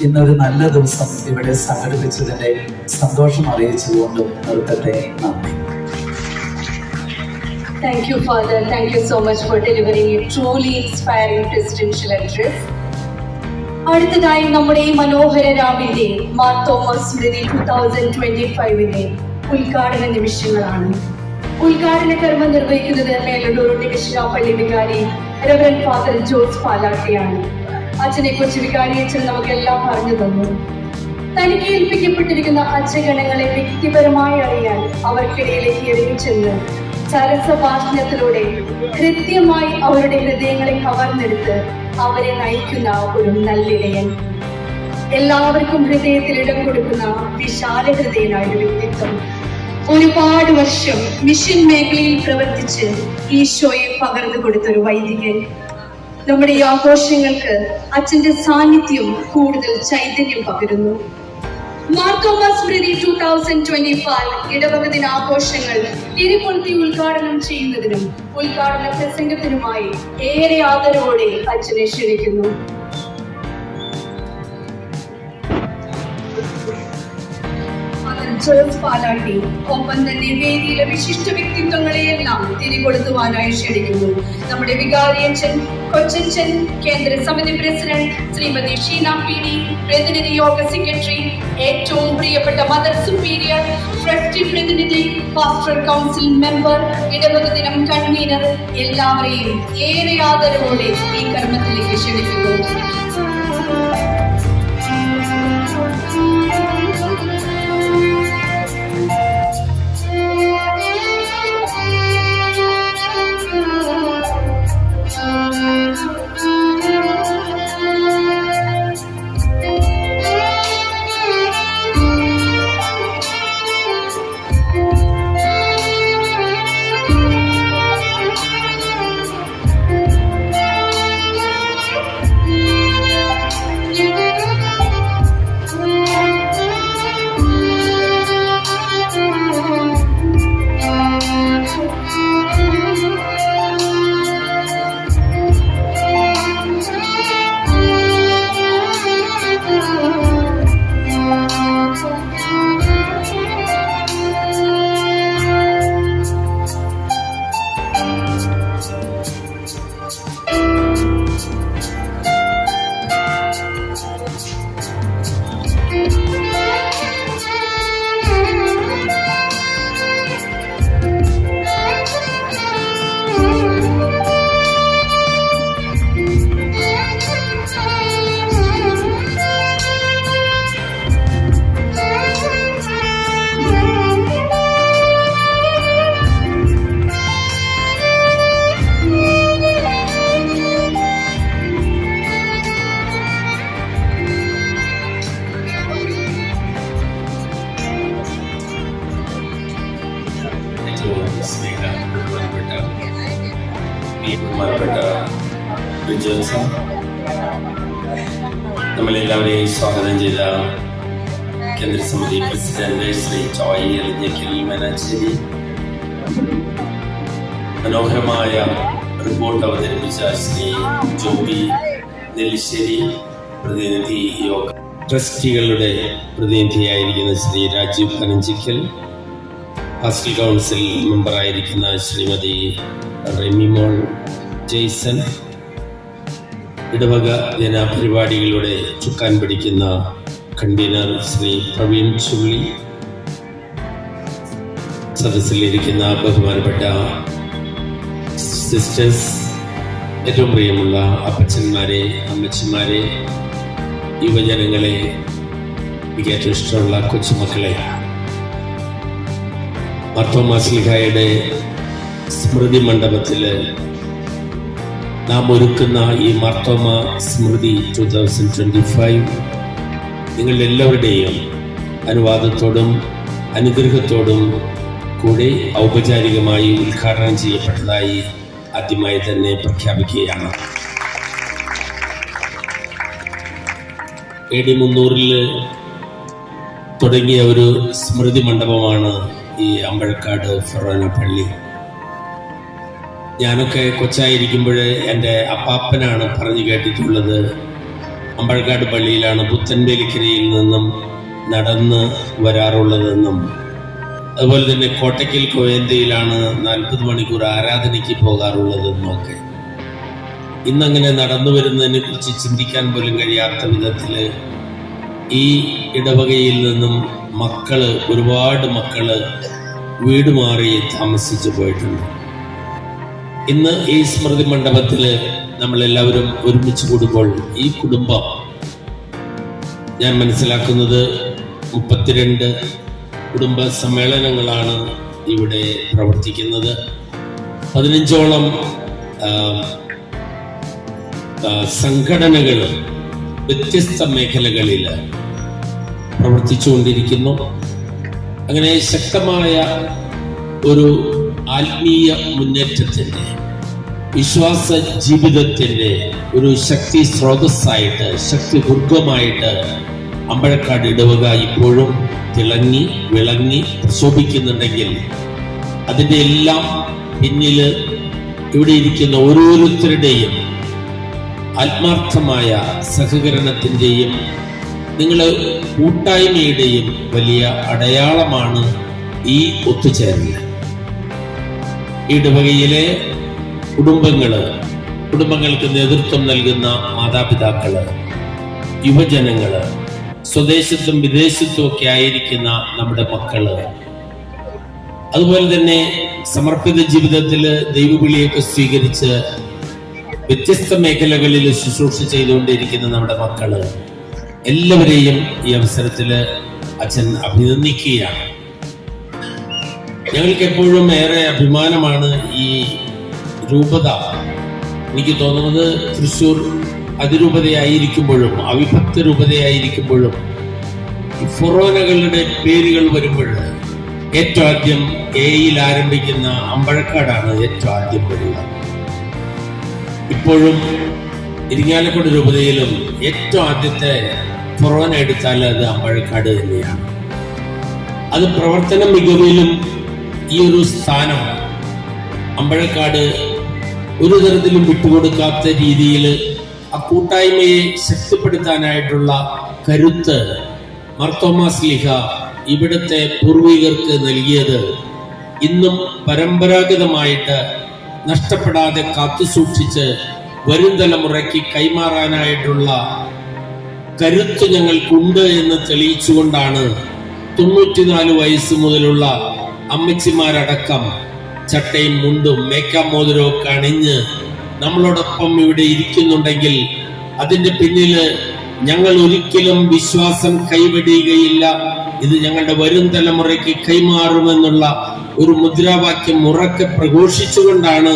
ഇന്നൊരു നല്ല ദിവസം ഇവിടെ സംഘടിപ്പിച്ചതിന്റെ സന്തോഷം അറിയിച്ചുകൊണ്ടും നിർത്തട്ടെ. നന്ദി. Thank you, Father. Thank you so much for delivering a truly inspiring presidential address. അടുത്തതായി നമ്മുടെ ഈ മനോഹര രാവിന്റെ മാർ തോമസ് സ്മൃതി 2025 ഉദ്ഘാടന നിമിഷങ്ങളാണ്. ഉദ്ഘാടന കർമ്മം നിർവഹിക്കുന്നത് മേലൂർ ഡിവിഷൻ പള്ളി വികാരി റവറന്റ് ഫാദർ ജോസ് പാലാട്ടിയാണ്. അച്ഛനെ കുറിച്ച് വികാരി അച്ഛൻ നമുക്കെല്ലാം പറഞ്ഞു തന്നു. തനിക്ക് ഏൽപ്പിക്കപ്പെട്ടിരിക്കുന്ന അച്ഛഗണങ്ങളെ വ്യക്തിപരമായി അറിയാൻ അവർക്കിടയിലേക്ക് ഇറങ്ങി ചെന്ന് സരസഭാഷണത്തിലൂടെ കൃത്യമായി അവരുടെ ഹൃദയങ്ങളെ കവർന്നെടുത്ത് അവരെ നയിക്കുന്ന ഒരു നല്ലിടയൻ. എല്ലാവർക്കും ഹൃദയത്തിൽ ഇടം കൊടുക്കുന്ന വിശാല ഹൃദയനായ ഒരു വ്യക്തിത്വം. ഒരുപാട് വർഷം മിഷൻ മേഖലയിൽ പ്രവർത്തിച്ച് ഈശോയെ പകർന്നു കൊടുത്തൊരു വൈദികൻ. നമ്മുടെ ഈ ആഘോഷങ്ങൾക്ക് അച്ഛന്റെ സാന്നിധ്യം കൂടുതൽ ചൈതന്യം പകരുന്നു. മാർ തോമസ് സ്മൃതി 2025 ഇടവക ദിനാഘോഷങ്ങൾ തിരുകൊളുത്തി ഉദ്ഘാടനം ചെയ്യുന്നതിനും ഉദ്ഘാടന പ്രസംഗത്തിനുമായി ഏറെ ആദരവോടെ അച്ഛനെ ക്ഷണിക്കുന്നു. ജോസ് പാലാട്ടി ഒപ്പം തന്നെ വേദിയിലെ വിശിഷ്ട വ്യക്തിത്വങ്ങളെയെല്ലാം തിരികൊളുത്തുവാനായി ക്ഷണിക്കുന്നു. നമ്മുടെ വികാരിയച്ഛൻ, കൊച്ചച്ഛൻ, കേന്ദ്ര സമിതി president Shrimati Sheena P D, പ്രതിനിധി യോഗ സെക്രട്ടറി, ഏറ്റവും പ്രിയപ്പെട്ട മദർ സുപ്പീരിയർ, ട്രസ്റ്റി പ്രതിനിധി, പാസ്റ്ററൽ കൗൺസിൽ മെമ്പർ, ഇടവക ദിനം കൺവീനർ, എല്ലാവരെയും ഏറെ ആദരവോടെ ഈ കർമ്മത്തിലേക്ക് ക്ഷണിക്കുന്നു. നമ്മളെല്ലാവരെയും സ്വാഗതം ചെയ്ത കേന്ദ്ര സമിതി പ്രസിഡന്റ് ശ്രീ ജോയ് എലിഞ്ഞക്കൽ മേനാശ്ശേരി, മനോഹരമായ റിപ്പോർട്ട് അവതരിപ്പിച്ച ശ്രീ ജോബി നെല്ലിശ്ശേരി, പ്രതിനിധി യോഗ ട്രസ്റ്റികളുടെ പ്രതിനിധിയായിരിക്കുന്ന ശ്രീ രാജീവ് പനഞ്ചിക്കൽ, പാസ്റ്റൽ കൗൺസിൽ മെമ്പറായിരിക്കുന്ന ശ്രീമതി റെമിമോൾ ജെയ്സൺ, ഇടവക ജനപരിപാടികളുടെ ചുക്കാൻ പിടിക്കുന്ന കൺവീനർ ശ്രീ പ്രവീൺ ചുള്ളി, സദസ്സിലിരിക്കുന്ന ബഹുമാനപ്പെട്ട സിസ്റ്റേഴ്സ്, ഏറ്റവും പ്രിയമുള്ള അപ്പച്ചന്മാരെ, അമ്മച്ചിമാരെ, യുവജനങ്ങളെ, എനിക്ക് ഏറ്റവും ഇഷ്ടമുള്ള കൊച്ചുമക്കളെ, മാർ തോമസ് ശ്ലീഹായുടെ സ്മൃതി മണ്ഡപത്തിൽ നാം ഒരുക്കുന്ന ഈ മാർ തോമസ് സ്മൃതി 2025 നിങ്ങളുടെ എല്ലാവരുടെയും അനുവാദത്തോടും അനുഗ്രഹത്തോടും കൂടെ ഔപചാരികമായി ഉദ്ഘാടനം ചെയ്യപ്പെട്ടതായി ആദ്യമായി തന്നെ പ്രഖ്യാപിക്കുകയാണ്. AD 300 തുടങ്ങിയ ഒരു സ്മൃതി മണ്ഡപമാണ് ഈ അമ്പഴക്കാട് ഫൊറോന പള്ളി. ഞാനൊക്കെ കൊച്ചായിരിക്കുമ്പോൾ എൻ്റെ അപ്പാപ്പനാണ് പറഞ്ഞു കേട്ടിട്ടുള്ളത്, അമ്പഴക്കാട് പള്ളിയിലാണ് പുത്തൻവേലിക്കരയിൽ നിന്നും നടന്ന് വരാറുള്ളതെന്നും അതുപോലെ തന്നെ കോട്ടയ്ക്കൽ കോയന്തയിലാണ് 40 മണിക്കൂർ ആരാധനയ്ക്ക് പോകാറുള്ളതെന്നും ഒക്കെ. ഇന്നങ്ങനെ നടന്നു വരുന്നതിനെ കുറിച്ച് ചിന്തിക്കാൻ പോലും കഴിയാത്ത വിധത്തില് ഈ ഇടവകയിൽ നിന്നും ഒരുപാട് മക്കള് വീട് മാറി താമസിച്ചു പോയിട്ടുണ്ട്. ഇന്ന് ഈ സ്മൃതി മണ്ഡപത്തില് നമ്മളെല്ലാവരും ഒരുമിച്ച് കൂടുമ്പോൾ ഈ കുടുംബം, ഞാൻ മനസ്സിലാക്കുന്നത് 32 കുടുംബ സമ്മേളനങ്ങളാണ് ഇവിടെ പ്രവർത്തിക്കുന്നത്. 15ഓളം സംഘടനകൾ വ്യത്യസ്ത മേഖലകളിൽ പ്രവർത്തിച്ചുകൊണ്ടിരിക്കുന്നു. അങ്ങനെ ശക്തമായ ഒരു ആത്മീയ മുന്നേറ്റത്തിൻ്റെ, വിശ്വാസ ജീവിതത്തിൻ്റെ ഒരു ശക്തി സ്രോതസ്സായിട്ട്, ശക്തി ദുർഗമായിട്ട് അമ്പഴക്കാട് ഇടവക ഇപ്പോഴും തിളങ്ങി വിളങ്ങി പ്രശോഭിക്കുന്നുണ്ടെങ്കിൽ അതിൻ്റെ എല്ലാം പിന്നിൽ ഇവിടെ ഇരിക്കുന്ന ഓരോരുത്തരുടെയും ആത്മാർത്ഥമായ സഹകരണത്തിൻ്റെയും നിങ്ങളെ കൂട്ടായ്മയുടെയും വലിയ അടയാളമാണ് ഈ ഒത്തുചേരൽ. ഈ ഇടവകയിലെ കുടുംബങ്ങൾക്ക് നേതൃത്വം നൽകുന്ന മാതാപിതാക്കള്, യുവജനങ്ങള്, സ്വദേശത്തും വിദേശത്തും ഒക്കെ ആയിരിക്കുന്ന നമ്മുടെ മക്കള്, അതുപോലെ തന്നെ സമർപ്പിത ജീവിതത്തില് ദൈവവിളിയൊക്കെ സ്വീകരിച്ച് വ്യത്യസ്ത മേഖലകളിൽ ശുശ്രൂഷ ചെയ്തുകൊണ്ടിരിക്കുന്ന നമ്മുടെ മക്കള്, എല്ലാവരെയും ഈ അവസരത്തില് അച്ഛൻ അഭിനന്ദിക്കുകയാണ്. ഞങ്ങൾക്ക് എപ്പോഴും ഏറെ അഭിമാനമാണ് ഈ രൂപത. എനിക്ക് തോന്നുന്നത് തൃശ്ശൂർ അതിരൂപതയായിരിക്കുമ്പോഴും അവിഭക്ത രൂപതയായിരിക്കുമ്പോഴും ഫൊറോനകളുടെ പേരുകൾ വരുമ്പോൾ ഏറ്റവും ആദ്യം എയിൽ ആരംഭിക്കുന്ന അമ്പഴക്കാടാണ് ഏറ്റവും ആദ്യം വരിക. ഇപ്പോഴും ഇരിങ്ങാലക്കുട രൂപതയിലും ഏറ്റവും ആദ്യത്തെ ഫൊറോന എടുത്താൽ അത് അമ്പഴക്കാട് തന്നെയാണ്. അത് പ്രവർത്തന മികവിലും ഈ ഒരു സ്ഥാനം അമ്പഴക്കാട് ഒരു തരത്തിലും വിട്ടുകൊടുക്കാത്ത രീതിയിൽ ആ കൂട്ടായ്മയെ ശക്തിപ്പെടുത്താനായിട്ടുള്ള കരുത്ത് മാർത്തോമാ ശ്ലീഹ ഇവിടുത്തെ പൂർവികർക്ക് നൽകിയത് ഇന്നും പരമ്പരാഗതമായിട്ട് നഷ്ടപ്പെടാതെ കാത്തുസൂക്ഷിച്ച് വരും തലമുറയ്ക്ക് കൈമാറാനായിട്ടുള്ള കരുത്ത് ഞങ്ങൾക്കുണ്ട് എന്ന് തെളിയിച്ചുകൊണ്ടാണ് 94 വയസ്സ് മുതലുള്ള അമ്മച്ചിമാരടക്കം ചട്ടയും മുണ്ടും മേക്കാമോതിരവും ഒക്കെ അണിഞ്ഞ് നമ്മളോടൊപ്പം ഇവിടെ ഇരിക്കുന്നുണ്ടെങ്കിൽ അതിന്റെ പിന്നില് ഞങ്ങൾ ഒരിക്കലും വിശ്വാസം കൈവെടിയുകയില്ല, ഇത് ഞങ്ങളുടെ വരും തലമുറയ്ക്ക് കൈമാറുമെന്നുള്ള ഒരു മുദ്രാവാക്യം ഉറക്കെ പ്രഘോഷിച്ചുകൊണ്ടാണ്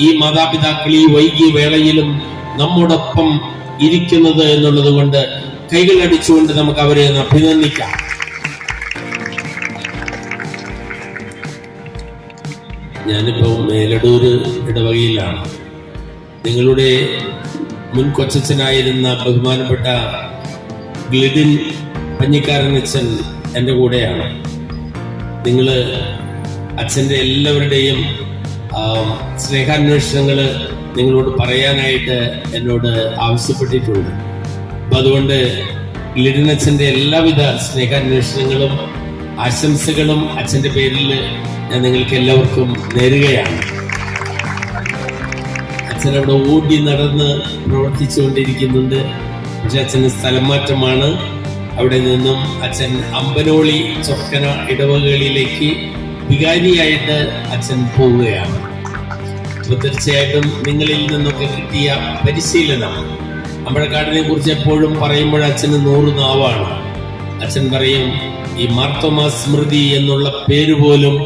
ഈ മാതാപിതാക്കൾ ഈ വൈകിയ വേളയിലും നമ്മോടൊപ്പം ഇരിക്കുന്നത് എന്നുള്ളത് കൊണ്ട് കൈകളടിച്ചുകൊണ്ട് നമുക്ക് അവരെ അഭിനന്ദിക്കാം. ഞാനിപ്പോൾ മേലടൂര് ഇടവകയിലാണ്. നിങ്ങളുടെ മുൻ കൊച്ചച്ഛനായിരുന്ന ബഹുമാനപ്പെട്ട ഗ്ലിഡിൻ പഞ്ഞിക്കാരനച്ഛൻ എൻ്റെ കൂടെയാണ്. നിങ്ങൾ അച്ഛൻ്റെ എല്ലാവരുടെയും സ്നേഹാന്വേഷണങ്ങൾ നിങ്ങളോട് പറയാനായിട്ട് എന്നോട് ആവശ്യപ്പെട്ടിട്ടുണ്ട്. അപ്പം അതുകൊണ്ട് ഗ്ലിഡിൻ അച്ഛൻ്റെ എല്ലാവിധ സ്നേഹാന്വേഷണങ്ങളും ആശംസകളും അച്ഛൻ്റെ പേരിൽ ഞാൻ നിങ്ങൾക്ക് എല്ലാവർക്കും നേരുകയാണ്. അച്ഛൻ അവിടെ ഓടി നടന്ന് പ്രവർത്തിച്ചുകൊണ്ടിരിക്കുന്നുണ്ട്. പക്ഷെ അച്ഛന് സ്ഥലം മാറ്റമാണ്. അവിടെ നിന്നും അച്ഛൻ അമ്പനോളി ചൊക്കന ഇടവകളിലേക്ക് വികാരിയായിട്ട് അച്ഛൻ പോവുകയാണ്. അപ്പൊ തീർച്ചയായിട്ടും നിങ്ങളിൽ നിന്നൊക്കെ കിട്ടിയ പരിശീലനം, അമ്പഴക്കാടിനെ കുറിച്ച് എപ്പോഴും പറയുമ്പോൾ അച്ഛന് 100 നാവാണ്. അച്ഛൻ പറയും, ഈ മാർത്തോമാ സ്മൃതി എന്നുള്ള പേര് പോലും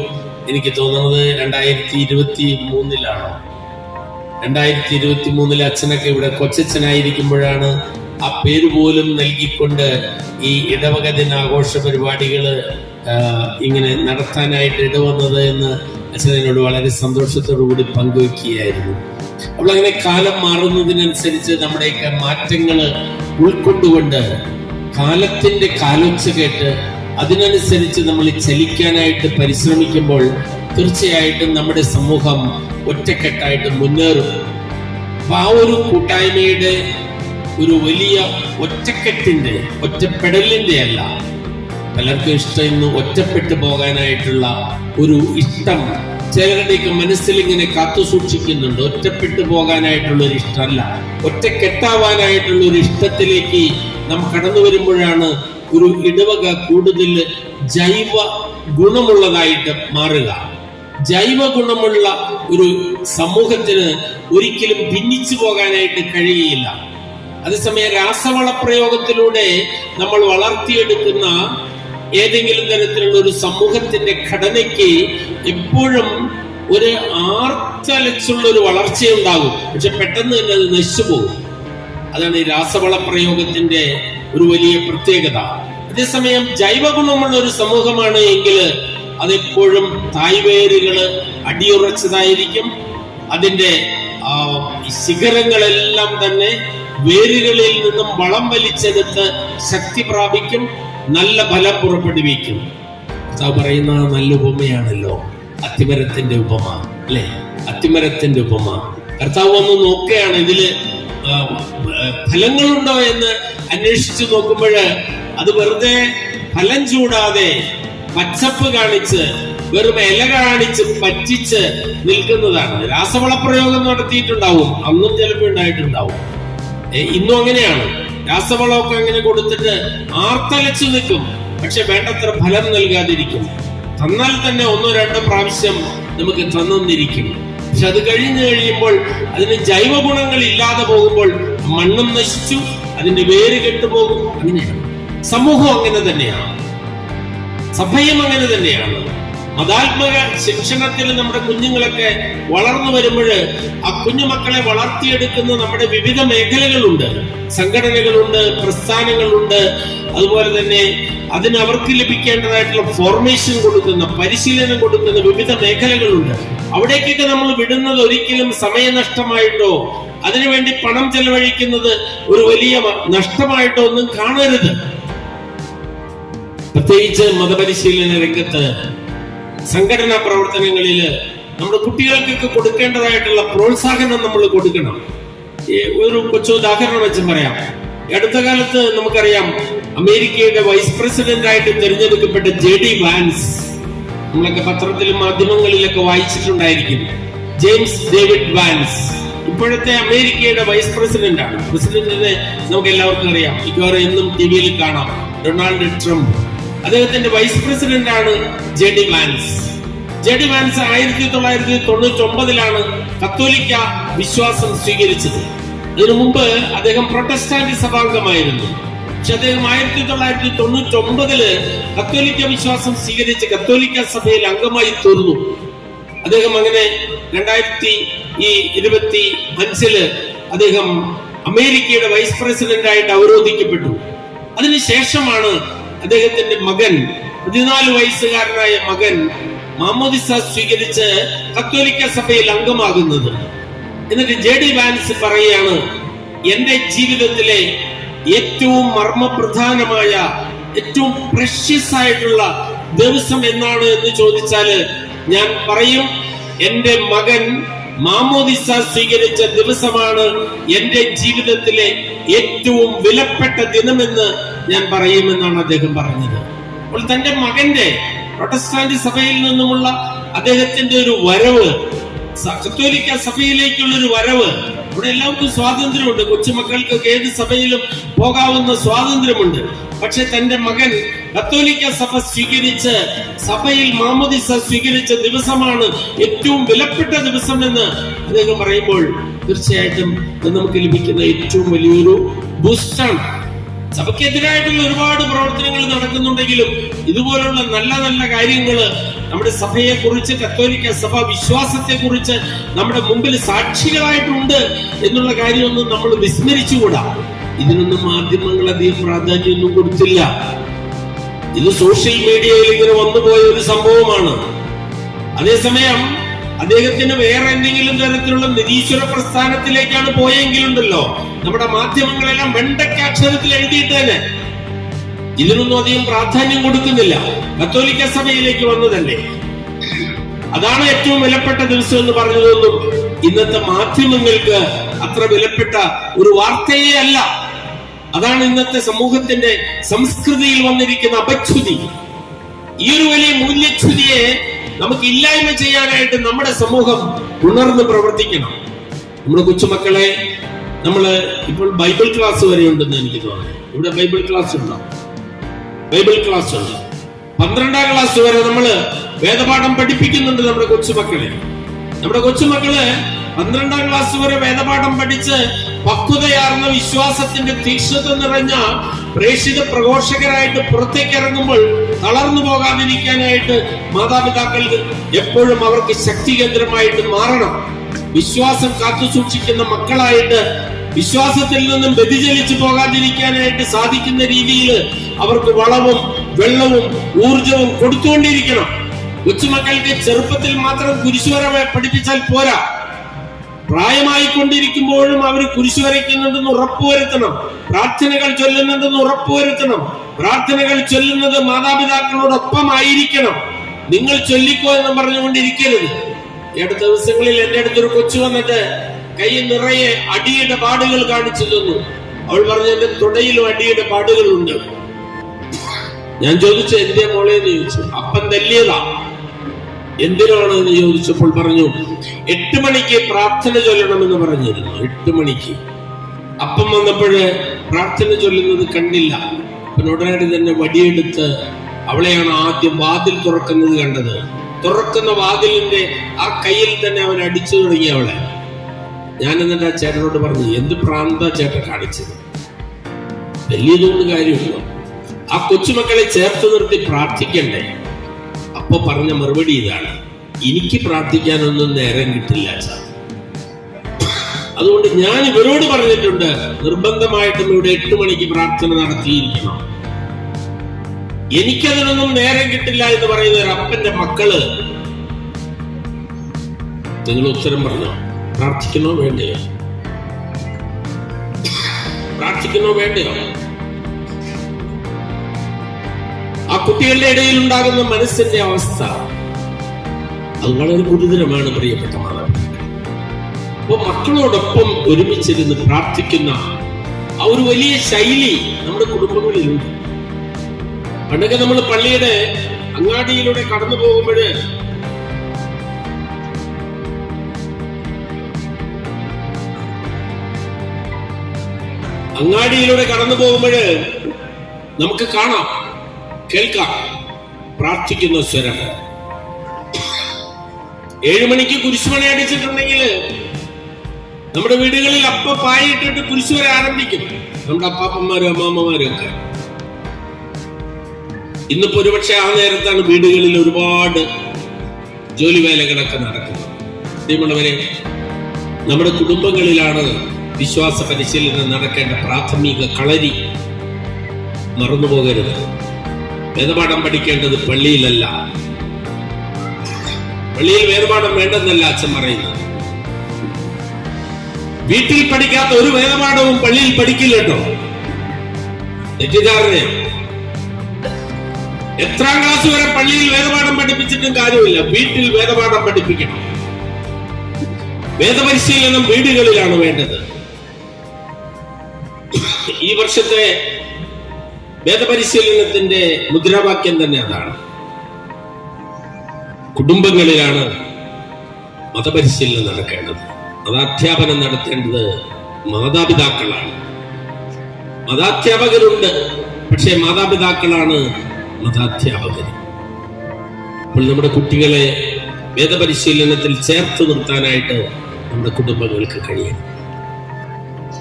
എനിക്ക് തോന്നുന്നത് 2023 2023 അച്ഛനൊക്കെ ഇവിടെ കൊച്ചച്ഛനായിരിക്കുമ്പോഴാണ് ആ പേര് പോലും നൽകിക്കൊണ്ട് ഈ ഇടവക ദിനാഘോഷ പരിപാടികൾ ഇങ്ങനെ നടത്താനായിട്ട് ഇടവന്നത് എന്ന് അച്ഛനോട് വളരെ സന്തോഷത്തോടു കൂടി പങ്കുവെക്കുകയായിരുന്നു. അപ്പോൾ അങ്ങനെ കാലം മാറുന്നതിനനുസരിച്ച് നമ്മുടെയൊക്കെ മാറ്റങ്ങൾ ഉൾക്കൊണ്ടുകൊണ്ട് കാലത്തിന്റെ കാലൊച്ച കേട്ട് അതിനനുസരിച്ച് നമ്മൾ ചലിക്കാനായിട്ട് പരിശ്രമിക്കുമ്പോൾ തീർച്ചയായിട്ടും നമ്മുടെ സമൂഹം ഒറ്റക്കെട്ടായിട്ട് മുന്നേറും. അപ്പൊ ആ ഒരു കൂട്ടായ്മയുടെ ഒരു വലിയ ഒറ്റക്കെട്ടിന്റെ, ഒറ്റപ്പെടലിന്റെ അല്ല. പലർക്കും ഇഷ്ടം ഇന്ന് ഒറ്റപ്പെട്ടു പോകാനായിട്ടുള്ള ഒരു ഇഷ്ടം ചിലരുടെയൊക്കെ മനസ്സിൽ ഇങ്ങനെ കാത്തു സൂക്ഷിക്കുന്നുണ്ട്. ഒറ്റപ്പെട്ടു പോകാനായിട്ടുള്ള ഒരു ഇഷ്ടമല്ല, ഒറ്റക്കെട്ടാവാനായിട്ടുള്ള ഒരു ഇഷ്ടത്തിലേക്ക് നാം കടന്നു വരുമ്പോഴാണ് ഒരു ഇടവക കൂടുതൽ ജൈവ ഗുണമുള്ളതായിട്ട് മാറുക. ജൈവ ഗുണമുള്ള ഒരു സമൂഹത്തിന് ഒരിക്കലും ഭിന്നിച്ചു പോകാനായിട്ട് കഴിയുകയില്ല. അതേസമയം രാസവള പ്രയോഗത്തിലൂടെ നമ്മൾ വളർത്തിയെടുക്കുന്ന ഏതെങ്കിലും തരത്തിലുള്ള ഒരു സമൂഹത്തിന്റെ ഘടനയ്ക്ക് എപ്പോഴും ഒരു ആർത്തലച്ചുള്ള ഒരു വളർച്ചയുണ്ടാകും, പക്ഷെ പെട്ടെന്ന് തന്നെ അത് നശിച്ചു പോകും. അതാണ് ഈ രാസവള പ്രയോഗത്തിന്റെ ഒരു വലിയ പ്രത്യേകത. അതേസമയം ജൈവഗുണമുള്ള ഒരു സമൂഹമാണ് എങ്കിൽ അതെപ്പോഴും തായ്വേരുകള് അടിയുറച്ചതായിരിക്കും. അതിന്റെ ശിഖരങ്ങളെല്ലാം തന്നെ വേരുകളിൽ നിന്നും വളം വലിച്ചെടുത്ത് ശക്തി പ്രാപിക്കും, നല്ല ഫലം പുറപ്പെടുവിക്കും. പറയുന്ന നല്ല ഉപമയാണല്ലോ അത്തിമരത്തിന്റെ ഉപമ, അല്ലെ? അത്തിമരത്തിന്റെ ഉപമ. കർത്താവ് ഒന്ന് നോക്കുകയാണ്, ഇതില് ഫലങ്ങളുണ്ടോ എന്ന് അന്വേഷിച്ചു നോക്കുമ്പോൾ അത് വെറുതെ ഫലം ചൂടാതെ പച്ചപ്പ് കാണിച്ച് വെറും ഇല കാണിച്ച് പറ്റിച്ച് നിൽക്കുന്നതാണ്. രാസവള പ്രയോഗം നടത്തിയിട്ടുണ്ടാവും, അന്നും ചിലപ്പോൾ ഉണ്ടായിട്ടുണ്ടാവും. ഇന്നും അങ്ങനെയാണ്. രാസവളമൊക്കെ അങ്ങനെ കൊടുത്തിട്ട് ആർത്തലച്ചു നിൽക്കും, പക്ഷെ വേണ്ടത്ര ഫലം നൽകാതിരിക്കും. തന്നാൽ തന്നെ 1-2 പ്രാവശ്യം നമുക്ക് തന്നിരിക്കും. പക്ഷെ അത് കഴിയുമ്പോൾ അതിന് ജൈവ ഗുണങ്ങൾ ഇല്ലാതെ പോകുമ്പോൾ മണ്ണും നശിച്ചു, അതിന്റെ വേര് കെട്ടുപോകും. അങ്ങനെയാണ് സമൂഹം, അങ്ങനെ തന്നെയാണ് സഭയും, അങ്ങനെ തന്നെയാണ്. മതാത്മക ശിക്ഷണത്തിൽ നമ്മുടെ കുഞ്ഞുങ്ങളൊക്കെ വളർന്നു വരുമ്പോൾ ആ കുഞ്ഞുമക്കളെ വളർത്തിയെടുക്കുന്ന നമ്മുടെ വിവിധ മേഖലകളുണ്ട്, സംഘടനകളുണ്ട്, പ്രസ്ഥാനങ്ങളുണ്ട്. അതുപോലെ തന്നെ അതിന് അവർക്ക് ലഭിക്കേണ്ടതായിട്ടുള്ള ഫോർമേഷൻ കൊടുക്കുന്ന, പരിശീലനം കൊടുക്കുന്ന വിവിധ മേഖലകളുണ്ട്. അവിടേക്കൊക്കെ നമ്മൾ വിടുന്നത് ഒരിക്കലും സമയനഷ്ടമായിട്ടോ അതിനുവേണ്ടി പണം ചെലവഴിക്കുന്നത് ഒരു വലിയ നഷ്ടമായിട്ടോ ഒന്നും കാണരുത്. പ്രത്യേകിച്ച് മതപരിശീലന രംഗത്ത്, സംഘടനാ പ്രവർത്തനങ്ങളില് നമ്മുടെ കുട്ടികൾക്കൊക്കെ കൊടുക്കേണ്ടതായിട്ടുള്ള പ്രോത്സാഹനം നമ്മൾ കൊടുക്കണം. ഒരു കൊച്ചു ഉദാഹരണം വെച്ച് പറയാം. അടുത്ത കാലത്ത് നമുക്കറിയാം, അമേരിക്കയുടെ വൈസ് പ്രസിഡന്റ് ആയിട്ട് തിരഞ്ഞെടുക്കപ്പെട്ട JD വാൻസ്, നമ്മളൊക്കെ പത്രത്തിലും മാധ്യമങ്ങളിലൊക്കെ വായിച്ചിട്ടുണ്ടായിരിക്കും. ജെയിംസ് ഡേവിഡ് വാൻസ് ഇപ്പോഴത്തെ അമേരിക്കയുടെ വൈസ് പ്രസിഡന്റ് ആണ്. പ്രസിഡന്റിനെ നമുക്ക് എല്ലാവർക്കും അറിയാം, മിക്കവാറും എന്നും ടിവിയിൽ കാണാം. ഡൊണാൾഡ് ട്രംപ് അദ്ദേഹത്തിന്റെ വൈസ് പ്രസിഡന്റ് ആണ് JD വാൻസ്. JD വാൻസ് 1999 കത്തോലിക്ക വിശ്വാസം സ്വീകരിച്ചത്. അതിനു മുമ്പ് അദ്ദേഹം പ്രൊട്ടസ്റ്റാന്റ് സഭാംഗമായിരുന്നു. പക്ഷെ അദ്ദേഹം 1999 കത്തോലിക്ക വിശ്വാസം സ്വീകരിച്ച് കത്തോലിക്ക സഭയിൽ അംഗമായി തീർന്നു. അദ്ദേഹം അങ്ങനെ 2025 അദ്ദേഹം അമേരിക്കയുടെ വൈസ് പ്രസിഡന്റ് ആയിട്ട് അവരോധിക്കപ്പെട്ടു. അതിനുശേഷമാണ് അദ്ദേഹത്തിന്റെ മകൻ, 14 വയസ്സുകാരനായ മകൻ, മാമോദിസ സ്വീകരിച്ച് കത്തോലിക്ക സഭയിൽ അംഗമാകുന്നത്. എന്നിട്ട് JD വാൻസ് പറയുകയാണ്, എന്റെ ജീവിതത്തിലെ ഏറ്റവും മർമ്മപ്രധാനമായ, ഏറ്റവും പ്രഷ്യസ് ആയിട്ടുള്ള ദിവസം എന്നാണ് എന്ന് ചോദിച്ചാല് ഞാൻ പറയും, എന്റെ മകൻ മാമോദിസ സ്വീകരിച്ച ദിവസമാണ് എന്റെ ജീവിതത്തിലെ ഏറ്റവും വിലപ്പെട്ട ദിനമെന്ന് ഞാൻ പറയുമെന്നാണ് അദ്ദേഹം പറഞ്ഞത്. അപ്പോൾ തന്റെ മകന്റെ പ്രൊട്ടസ്റ്റാന്റ് സഭയിൽ നിന്നുമുള്ള അദ്ദേഹത്തിന്റെ ഒരു വരവ്, കത്തോലിക്ക സഭയിലേക്കുള്ള ഒരു വരവ്, ഇവിടെ എല്ലാവർക്കും സ്വാതന്ത്ര്യമുണ്ട്, കൊച്ചുമക്കൾക്കൊക്കെ ഏത് സഭയിലും പോകാവുന്ന സ്വാതന്ത്ര്യമുണ്ട്. പക്ഷെ തന്റെ മകൻ കത്തോലിക്ക സഭ സ്വീകരിച്ച് സഭയിൽ മാമോദിസ സ്വീകരിച്ച ദിവസമാണ് ഏറ്റവും വിലപ്പെട്ട ദിവസം എന്ന് അദ്ദേഹം പറയുമ്പോൾ തീർച്ചയായിട്ടും നമുക്ക് ലഭിക്കുന്ന ഏറ്റവും വലിയൊരു ബൂസ്റ്റാണ്. സഭയ്ക്കെതിരായിട്ടുള്ള ഒരുപാട് പ്രവർത്തനങ്ങൾ നടക്കുന്നുണ്ടെങ്കിലും ഇതുപോലുള്ള നല്ല നല്ല കാര്യങ്ങള് നമ്മുടെ സഭയെ കുറിച്ച്, കത്തോലിക്ക സഭ വിശ്വാസത്തെ കുറിച്ച് നമ്മുടെ മുമ്പിൽ സാക്ഷികളായിട്ടുണ്ട് എന്നുള്ള കാര്യമൊന്നും നമ്മൾ വിസ്മരിച്ചുകൂടാ. ഇതിനൊന്നും മാധ്യമങ്ങൾ അധികം പ്രാധാന്യമൊന്നും കൊടുത്തില്ല. ഇത് സോഷ്യൽ മീഡിയയിൽ ഇങ്ങനെ വന്നുപോയ ഒരു സംഭവമാണ്. അതേസമയം അദ്ദേഹത്തിന് വേറെ എന്തെങ്കിലും തരത്തിലുള്ള നിരീശ്വര പ്രസ്ഥാനത്തിലേക്കാണ് പോയെങ്കിലുണ്ടല്ലോ, നമ്മുടെ മാധ്യമങ്ങളെല്ലാം വെണ്ടയ്ക്കാക്ഷരത്തിൽ എഴുതിയിട്ട് തന്നെ ഇതിനൊന്നും അധികം പ്രാധാന്യം കൊടുക്കുന്നില്ല. കത്തോലിക്ക സഭയിലേക്ക് വന്നതല്ലേ, അതാണ് ഏറ്റവും വിലപ്പെട്ട ദിവസം എന്ന് പറഞ്ഞതൊന്നും ഇന്നത്തെ മാധ്യമങ്ങൾക്ക് അത്ര വിലപ്പെട്ട ഒരു വാർത്തയേ അല്ല. അതാണ് ഇന്നത്തെ സമൂഹത്തിന്റെ സംസ്കൃതിയിൽ വന്നിരിക്കുന്ന അപച്യുതി. ഈ ഒരു വലിയ മൂല്യച്യുതിയെ നമുക്ക് ഇല്ലായ്മ ചെയ്യാനായിട്ട് നമ്മുടെ സമൂഹം ഉണർന്ന് പ്രവർത്തിക്കണം. നമ്മുടെ കൊച്ചുമക്കളെ നമ്മള് ഇപ്പോൾ ബൈബിൾ ക്ലാസ് വരെ ഉണ്ടെന്ന് എനിക്ക് തോന്നുന്നു. ഇവിടെ ബൈബിൾ ക്ലാസ് ഉണ്ടോ? ബൈബിൾ ക്ലാസ് ഉണ്ട്. 12ാം ക്ലാസ് വരെ നമ്മള് വേദപാഠം പഠിപ്പിക്കുന്നുണ്ട് നമ്മുടെ കൊച്ചുമക്കളെ. നമ്മുടെ കൊച്ചുമക്കള് 12ാം ക്ലാസ് വരെ വേദപാഠം പഠിച്ച് പക്വതയാർന്ന വിശ്വാസത്തിന്റെ തീക്ഷ്ണത നിറഞ്ഞ പ്രേക്ഷിത പ്രഘോഷകരായിട്ട് പുറത്തേക്ക് ഇറങ്ങുമ്പോൾ തളർന്നു പോകാതിരിക്കാനായിട്ട് മാതാപിതാക്കൾക്ക് എപ്പോഴും അവർക്ക് ശക്തി കേന്ദ്രമായിട്ട് മാറണം. വിശ്വാസം കാത്തു സൂക്ഷിക്കുന്ന മക്കളായിട്ട് വിശ്വാസത്തിൽ നിന്നും വ്യതിചലിച്ചു പോകാതിരിക്കാനായിട്ട് സാധിക്കുന്ന രീതിയിൽ അവർക്ക് വളവും വെള്ളവും ഊർജവും കൊടുത്തുകൊണ്ടിരിക്കണം. കൊച്ചുമക്കൾക്ക് ചെറുപ്പത്തിൽ മാത്രം കുരിശുവര പഠിപ്പിച്ചാൽ പോരാ. പ്രായമായിക്കൊണ്ടിരിക്കുമ്പോഴും അവർ കുരിശു വരയ്ക്കുന്നുണ്ടെന്ന് ഉറപ്പുവരുത്തണം. പ്രാർത്ഥനകൾ ചൊല്ലുന്നുണ്ടെന്ന് ഉറപ്പുവരുത്തണം. പ്രാർത്ഥനകൾ ചൊല്ലുന്നത് മാതാപിതാക്കളോടൊപ്പമായിരിക്കണം. നിങ്ങൾ ചൊല്ലിക്കോ എന്ന് പറഞ്ഞുകൊണ്ടിരിക്കരുത്. ഈ അടുത്ത ദിവസങ്ങളിൽ എന്റെ അടുത്തൊരു കൊച്ചു വന്നിട്ട് കൈ നിറയെ അടിയുടെ പാടുകൾ കാണിച്ചു തന്നു. അവൾ പറഞ്ഞു, എന്റെ തുടയിലും അടിയുടെ പാടുകളുണ്ട്. ഞാൻ ചോദിച്ചു, എന്റെ മോളെ എന്ന് ചോദിച്ചു. അപ്പൻ തല്ലിയതാ. എന്തിനാണ് എന്ന് ചോദിച്ചപ്പോൾ പറഞ്ഞു, 8 മണിക്ക് പ്രാർത്ഥന ചൊല്ലണമെന്ന് പറഞ്ഞിരുന്നു. 8 മണിക്ക് അപ്പം വന്നപ്പോഴ് പ്രാർത്ഥന ചൊല്ലുന്നത് കണ്ടില്ല. അപ്പം ഉടനടി തന്നെ വടിയെടുത്ത് അവളെയാണ് ആദ്യം വാതിൽ തുറക്കുന്നത് കണ്ടത്. തുറക്കുന്ന വാതിലിന്റെ ആ കയ്യിൽ തന്നെ അവൻ അടിച്ചു തുടങ്ങി അവളെ. ഞാൻ എന്നിട്ട് ആ ചേട്ടനോട് പറഞ്ഞു, എന്ത് പ്രാന്ത ചേട്ടൻ കാണിച്ചത്? വലിയതുകൊണ്ട് കാര്യമില്ല. ആ കൊച്ചുമക്കളെ ചേർത്ത് നിർത്തി പ്രാർത്ഥിക്കണ്ടേ? അപ്പൊ പറഞ്ഞ മറുപടി ഇതാണ്, എനിക്ക് പ്രാർത്ഥിക്കാനൊന്നും നേരം കിട്ടില്ല സാർ. അതുകൊണ്ട് ഞാൻ ഇവരോട് പറഞ്ഞിട്ടുണ്ട്, നിർബന്ധമായിട്ടും ഇവിടെ 8 മണിക്ക് പ്രാർത്ഥന നടത്തിയിരിക്കണം. എനിക്കതിനൊന്നും നേരം കിട്ടില്ല എന്ന് പറയുന്ന ഒരു അപ്പന്റെ മക്കള്, നിങ്ങൾ ഉത്തരം പറഞ്ഞോ? പ്രാർത്ഥിക്കണോ വേണ്ടയോ? പ്രാർത്ഥിക്കണോ വേണ്ടയോ? ആ കുട്ടികളുടെ ഇടയിൽ ഉണ്ടാകുന്ന മനസ്സിന്റെ അവസ്ഥ അത് വളരെ ഗുരുതരമാണ്, പ്രിയപ്പെട്ട മാതാപിതാക്കൾ. അപ്പൊ മക്കളോടൊപ്പം ഒരുമിച്ചിരുന്ന് പ്രാർത്ഥിക്കുന്ന ആ ഒരു വലിയ ശൈലി നമ്മുടെ കുടുംബങ്ങളിലുണ്ട്. പണ്ടൊക്കെ നമ്മൾ പള്ളിയുടെ അങ്ങാടിയിലൂടെ കടന്നു പോകുമ്പോഴ് നമുക്ക് കാണാം, കേൾക്കാം പ്രാർത്ഥിക്കുന്ന സ്വരം. 7 മണിക്ക് കുരിശുമണി അടിച്ചിട്ടുണ്ടെങ്കിൽ നമ്മുടെ വീടുകളിൽ അപ്പ പായിട്ടിട്ട് കുരിശുവരെ ആരംഭിക്കും നമ്മുടെ അപ്പാപ്പന്മാരും അമ്മാമ്മമാരും ഒക്കെ. ഇന്നിപ്പോ ഒരുപക്ഷെ ആ നേരത്താണ് വീടുകളിൽ ഒരുപാട് ജോലി വേലകളൊക്കെ നടക്കുന്നത്. പ്രിയമുള്ളവരെ, നമ്മുടെ കുടുംബങ്ങളിലാണ് വിശ്വാസ പരിശീലനം നടക്കേണ്ട പ്രാഥമിക കളരി. മറന്നുപോകരുത്. വേദപാഠം പഠിക്കേണ്ടത് പള്ളിയിലല്ല. പള്ളിയിൽ വേദപാഠം വേണ്ടെന്നല്ല അച്ഛൻ പറയുന്നത്. വീട്ടിൽ പഠിക്കാത്ത ഒരു വേദപാഠവും പള്ളിയിൽ പഠിക്കില്ല കേട്ടോ. തെറ്റിദ്ധാരണയാണ്. എത്രാം ക്ലാസ് വരെ പള്ളിയിൽ വേദപാഠം പഠിപ്പിച്ചിട്ടും കാര്യമില്ല. വീട്ടിൽ വേദപാഠം പഠിപ്പിക്കണം. വേദപരിശീലനം വീടുകളിലാണ് വേണ്ടത്. ഈ വർഷത്തെ വേദപരിശീലനത്തിന്റെ മുദ്രാവാക്യം തന്നെ അതാണ്. കുടുംബങ്ങളിലാണ് മതപരിശീലനം നടക്കേണ്ടത്. മതാധ്യാപനം നടത്തേണ്ടത് മാതാപിതാക്കളാണ്. മതാധ്യാപകരുണ്ട്, പക്ഷേ മാതാപിതാക്കളാണ് മതാധ്യാപകർ. അപ്പോൾ നമ്മുടെ കുട്ടികളെ വേദപരിശീലനത്തിൽ ചേർത്ത് നിർത്താനായിട്ട് നമ്മുടെ കുടുംബങ്ങൾക്ക് കഴിയണം.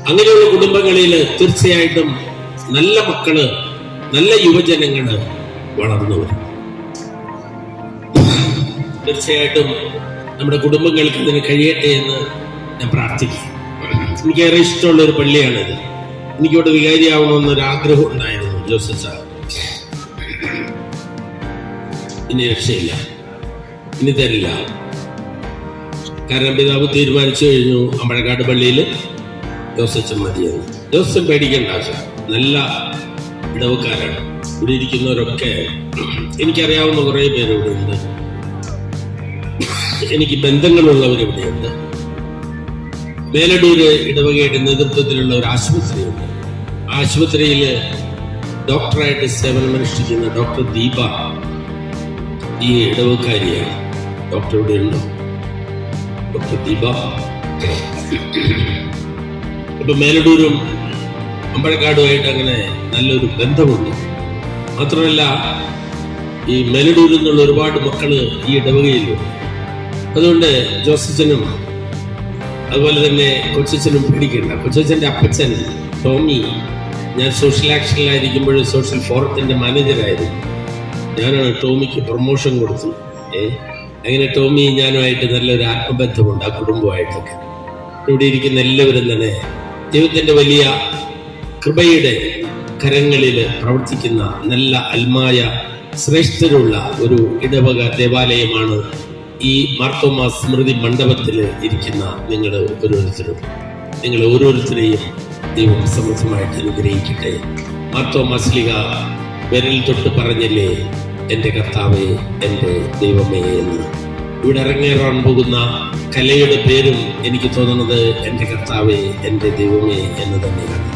അങ്ങനെയുള്ള കുടുംബങ്ങളിൽ തീർച്ചയായിട്ടും നല്ല മക്കള്, നല്ല യുവജനങ്ങള് വളർന്നു വരും. തീർച്ചയായിട്ടും നമ്മുടെ കുടുംബങ്ങൾക്ക് അതിന് കഴിയട്ടെ എന്ന് ഞാൻ പ്രാർത്ഥിക്കും. എനിക്കേറെ ഇഷ്ടമുള്ള ഒരു പള്ളിയാണിത്. എനിക്കിവിടെ വികാരിയാവണമെന്നൊരു ആഗ്രഹം ഉണ്ടായിരുന്നു. ജോസഫ് സാർ, ഇനി രക്ഷയില്ല, ഇനി തരില്ല. കാരണം പിതാവ് തീരുമാനിച്ചു കഴിഞ്ഞു അമ്പഴക്കാട് പള്ളിയിൽ ജോസഫ് മതിയെന്ന്. ജോസഫ് പേടിക്കണ്ട സാർ, നല്ല ഇടവക്കാരാണ്. ഇവിടെ ഇരിക്കുന്നവരൊക്കെ എനിക്കറിയാവുന്ന കുറെ പേര് ഇവിടെ ഉണ്ട്. എനിക്ക് ബന്ധങ്ങളുള്ളവരിവിടെയുണ്ട്. മേലടൂര് ഇടവകയുടെ നേതൃത്വത്തിലുള്ള ഒരു ആശുപത്രിയുണ്ട്. ആശുപത്രിയിൽ ഡോക്ടറായിട്ട് സേവനമനുഷ്ഠിക്കുന്ന ഡോക്ടർ ദീപ ഈ ഇടവക്കാരിയാണ്. ഡോക്ടർ ഇവിടെ ഉണ്ടോ? ഡോക്ടർ ദീപ. ഇപ്പൊ മേലടൂരും അമ്പഴക്കാടുമായിട്ട് അങ്ങനെ നല്ലൊരു ബന്ധമുണ്ട്. മാത്രമല്ല ഈ മേലടൂരിൽ നിന്നുള്ള ഒരുപാട് മക്കള് ഈ ഇടവകയിലുണ്ട്. അതുകൊണ്ട് ജോസച്ചനും അതുപോലെ തന്നെ കൊച്ചച്ഛനും പേടിക്കണ്ട. കൊച്ചച്ഛൻ്റെ അപ്പച്ചൻ ടോമി, ഞാൻ സോഷ്യൽ ആക്ഷനിലായിരിക്കുമ്പോൾ സോഷ്യൽ ഫോറത്തിന്റെ മാനേജറായിരുന്നു. ഞാനാണ് ടോമിക്ക് പ്രൊമോഷൻ കൊടുത്തത്. അങ്ങനെ ടോമി ഞാനുമായിട്ട് നല്ലൊരു ആത്മബന്ധമുണ്ട്, ആ കുടുംബമായിട്ടൊക്കെ. ഇവിടെ ഇരിക്കുന്ന എല്ലാവരും തന്നെ ദൈവത്തിന്റെ വലിയ കൃപയുടെ കരങ്ങളിൽ പ്രവർത്തിക്കുന്ന നല്ല അൽമായ ശ്രേഷ്ഠരുള്ള ഒരു ഇടവക ദേവാലയമാണ് ഈ മാർത്തോമാ സ്മൃതി മണ്ഡപത്തിൽ ഇരിക്കുന്ന നിങ്ങൾ ഓരോരുത്തരും. നിങ്ങൾ ഓരോരുത്തരെയും ദൈവം സമൃദ്ധമായിട്ട് അനുഗ്രഹിക്കട്ടെ. മാർത്തോമാ ശ്ലീഹ വിരൽ തൊട്ട് പറഞ്ഞില്ലേ, എൻ്റെ കർത്താവേ, എൻ്റെ ദൈവമേ എന്ന്. ഇവിടെ ഇറങ്ങേറാൻ പോകുന്ന കലയുടെ പേരും എനിക്ക് തോന്നുന്നത് എൻ്റെ കർത്താവേ, എൻ്റെ ദൈവമേ എന്ന് തന്നെയാണ്.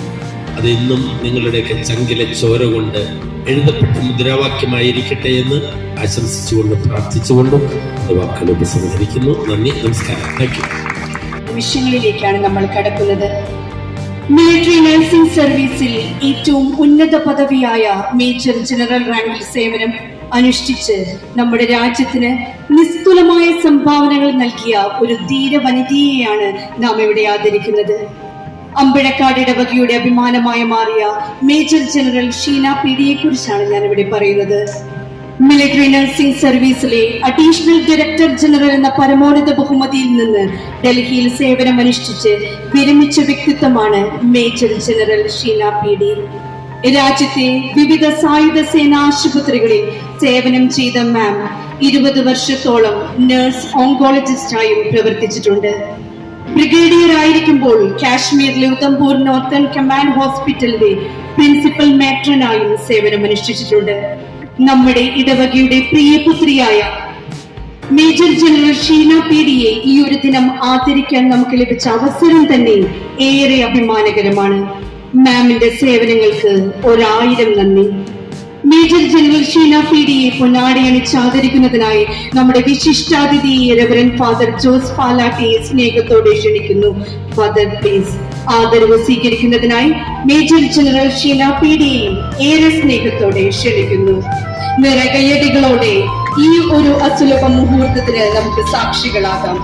അതെന്നും നിങ്ങളുടെയൊക്കെ ചങ്കിലെ ചോര കൊണ്ട് എഴുതപ്പെട്ട മുദ്രാവാക്യമായിരിക്കട്ടെ എന്ന് ആശംസിച്ചുകൊണ്ട് പ്രാർത്ഥിച്ചുകൊണ്ടും വാക്കുകൾ ഉപസംഹരിക്കുന്നു. നന്ദി, നമസ്കാരം. Thank you. വിഷയങ്ങളിലേക്കാണ് നമ്മൾ കടക്കുന്നത്. മിലിറ്ററി നഴ്സിംഗ് സർവീസിൽ ഏറ്റവും ഉന്നത പദവിയായ മേജർ ജനറൽ റാങ്കിൽ സേവനം അനുഷ്ഠിച്ച് നമ്മുടെ രാജ്യത്തിന് നിസ്തുലമായ സംഭാവനകൾ നൽകിയ ഒരു ധീര വനിതയെയാണ് നാം ഇവിടെ ആദരിക്കുന്നത്. അമ്പഴക്കാട് ഇടവകയുടെ അഭിമാനമായി മാറിയ മേജർ ജനറൽ ഷീന പീഡിയെ കുറിച്ചാണ് ഞാൻ ഇവിടെ പറയുന്നത്. മിലിറ്ററി നഴ്സിംഗ് സർവീസിലെ അഡീഷണൽ ഡയറക്ടർ ജനറൽ എന്ന പരമോന്നത ബഹുമതിയിൽ നിന്ന് ഡൽഹിയിൽ സേവനമനുഷ്ഠിച്ച് വിരമിച്ച വ്യക്തിത്വമാണ് മേജർ ജനറൽ ഷീന പീഡി. രാജ്യത്തെ വിവിധ സായുധ സേനാ ആശുപത്രികളിൽ സേവനം ചെയ്ത മാം 20 വർഷത്തോളം നഴ്സ് ഓങ്കോളജിസ്റ്റായും പ്രവർത്തിച്ചിട്ടുണ്ട്. ബ്രിഗേഡിയർ ആയിരിക്കുമ്പോൾ കാശ്മീരിലെ ഉധംപൂർ നോർത്തേൺ കമാൻഡ് ഹോസ്പിറ്റലിലെ പ്രിൻസിപ്പൽ മാട്രനായും സേവനമനുഷ്ഠിച്ചിട്ടുണ്ട്. നമ്മുടെ ഇടവകയുടെ പ്രിയപുത്രിയായ മേജർ ജനറൽ ഷീന പീഡിയെ ഈ ഒരു ദിനം ആദരിക്കാൻ നമുക്ക് ലഭിച്ച അവസരം തന്നെ ഏറെ അഭിമാനകരമാണ്. മാമിന്റെ സേവനങ്ങൾക്ക് 1000 നന്ദി. മേജർ ജനറൽ ഷീന പീഡിയെ പൊന്നാടയണിച്ച് ആദരിക്കുന്നതിനായി നമ്മുടെ വിശിഷ്ടാതിഥി റെവറൻഡ് ഫാദർ ജോസ് പാലാട്ടിയെ സ്നേഹത്തോടെ ക്ഷണിക്കുന്നു. Father please. ആദരവ് സ്വീകരിക്കുന്നതിനായി മേജർ ജനറൽ ഷീന പീഡിയെയും ഏറെ സ്നേഹത്തോടെ ക്ഷണിക്കുന്നു. നിറകയ്യടികളോടെ ഈ ഒരു അസുലഭ മുഹൂർത്തത്തിന് നമുക്ക് സാക്ഷികളാകാം.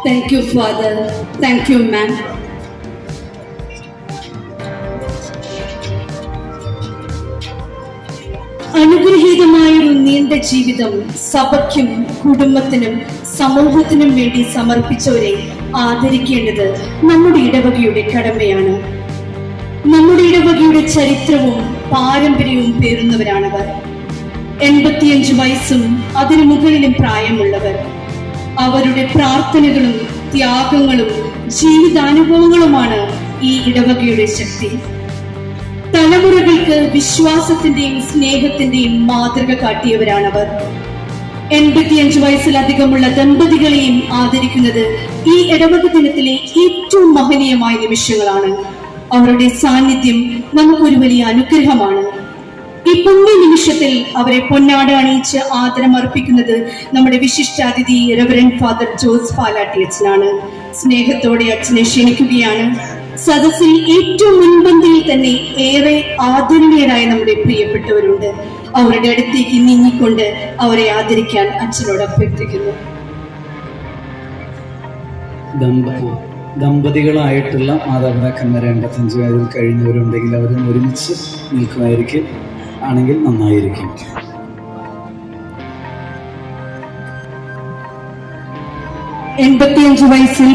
Thank you, Father. Thank you, ma'am. അനുഗ്രഹീതമായൊരു നീണ്ട ജീവിതം സഭയ്ക്കും കുടുംബത്തിനും സമൂഹത്തിനും വേണ്ടി സമർപ്പിച്ചവരെ ആദരിക്കേണ്ടത് നമ്മുടെ ഇടവകയുടെ കടമയാണ്. നമ്മുടെ ഇടവകയുടെ ചരിത്രവും പാരമ്പര്യവും പേറുന്നവരാണവർ. 85 വയസ്സും അതിനു മുകളിലും പ്രായമുള്ളവർ. അവരുടെ പ്രാർത്ഥനകളും ത്യാഗങ്ങളും ജീവിതാനുഭവങ്ങളുമാണ് ഈ ഇടവകയുടെ ശക്തി. തലമുറകൾക്ക് വിശ്വാസത്തിന്റെയും സ്നേഹത്തിന്റെയും മാതൃക കാട്ടിയവരാണവർ. 85 വയസ്സിലധികമുള്ള ദമ്പതികളെയും ആദരിക്കുന്നത് ഈ ഇടവക ദിനത്തിലെ ഏറ്റവും മഹനീയമായ നിമിഷങ്ങളാണ്. അവരുടെ സാന്നിധ്യം നമുക്കൊരു വലിയ അനുഗ്രഹമാണ്. ഈ പുണ്യ നിമിഷത്തിൽ അവരെ പൊന്നാട അണിയിച്ച് ആദരമർപ്പിക്കുന്നത് നമ്മുടെ വിശിഷ്ടാതിഥി റെവറൻഡ് ഫാദർ ജോസ് പാലാട്ടി അച്ഛനാണ്. സ്നേഹത്തോടെ അച്ഛനെ ക്ഷണിക്കുകയാണ്. സദസ്സിൽ ഏറ്റവും മുൻപന്തിയിൽ തന്നെ ഏറെ ആദരണീയരായ നമ്മുടെ പ്രിയപ്പെട്ടവരുണ്ട്. അവരുടെ അടുത്തേക്ക് നീങ്ങിക്കൊണ്ട് അവരെ ആദരിക്കാൻ അച്ഛനോട് അഭ്യർത്ഥിക്കുന്നു. ദമ്പതികളായിട്ടുള്ള മാതാപിതാക്കന്മാരെ 85 വയസ്സിൽ കഴിഞ്ഞവരുണ്ടെങ്കിൽ അവരൊന്ന് ഒരുമിച്ച് നിൽക്കുമായിരിക്കും. ആണെങ്കിൽ നന്നായിരിക്കും. 85 വയസ്സിൽ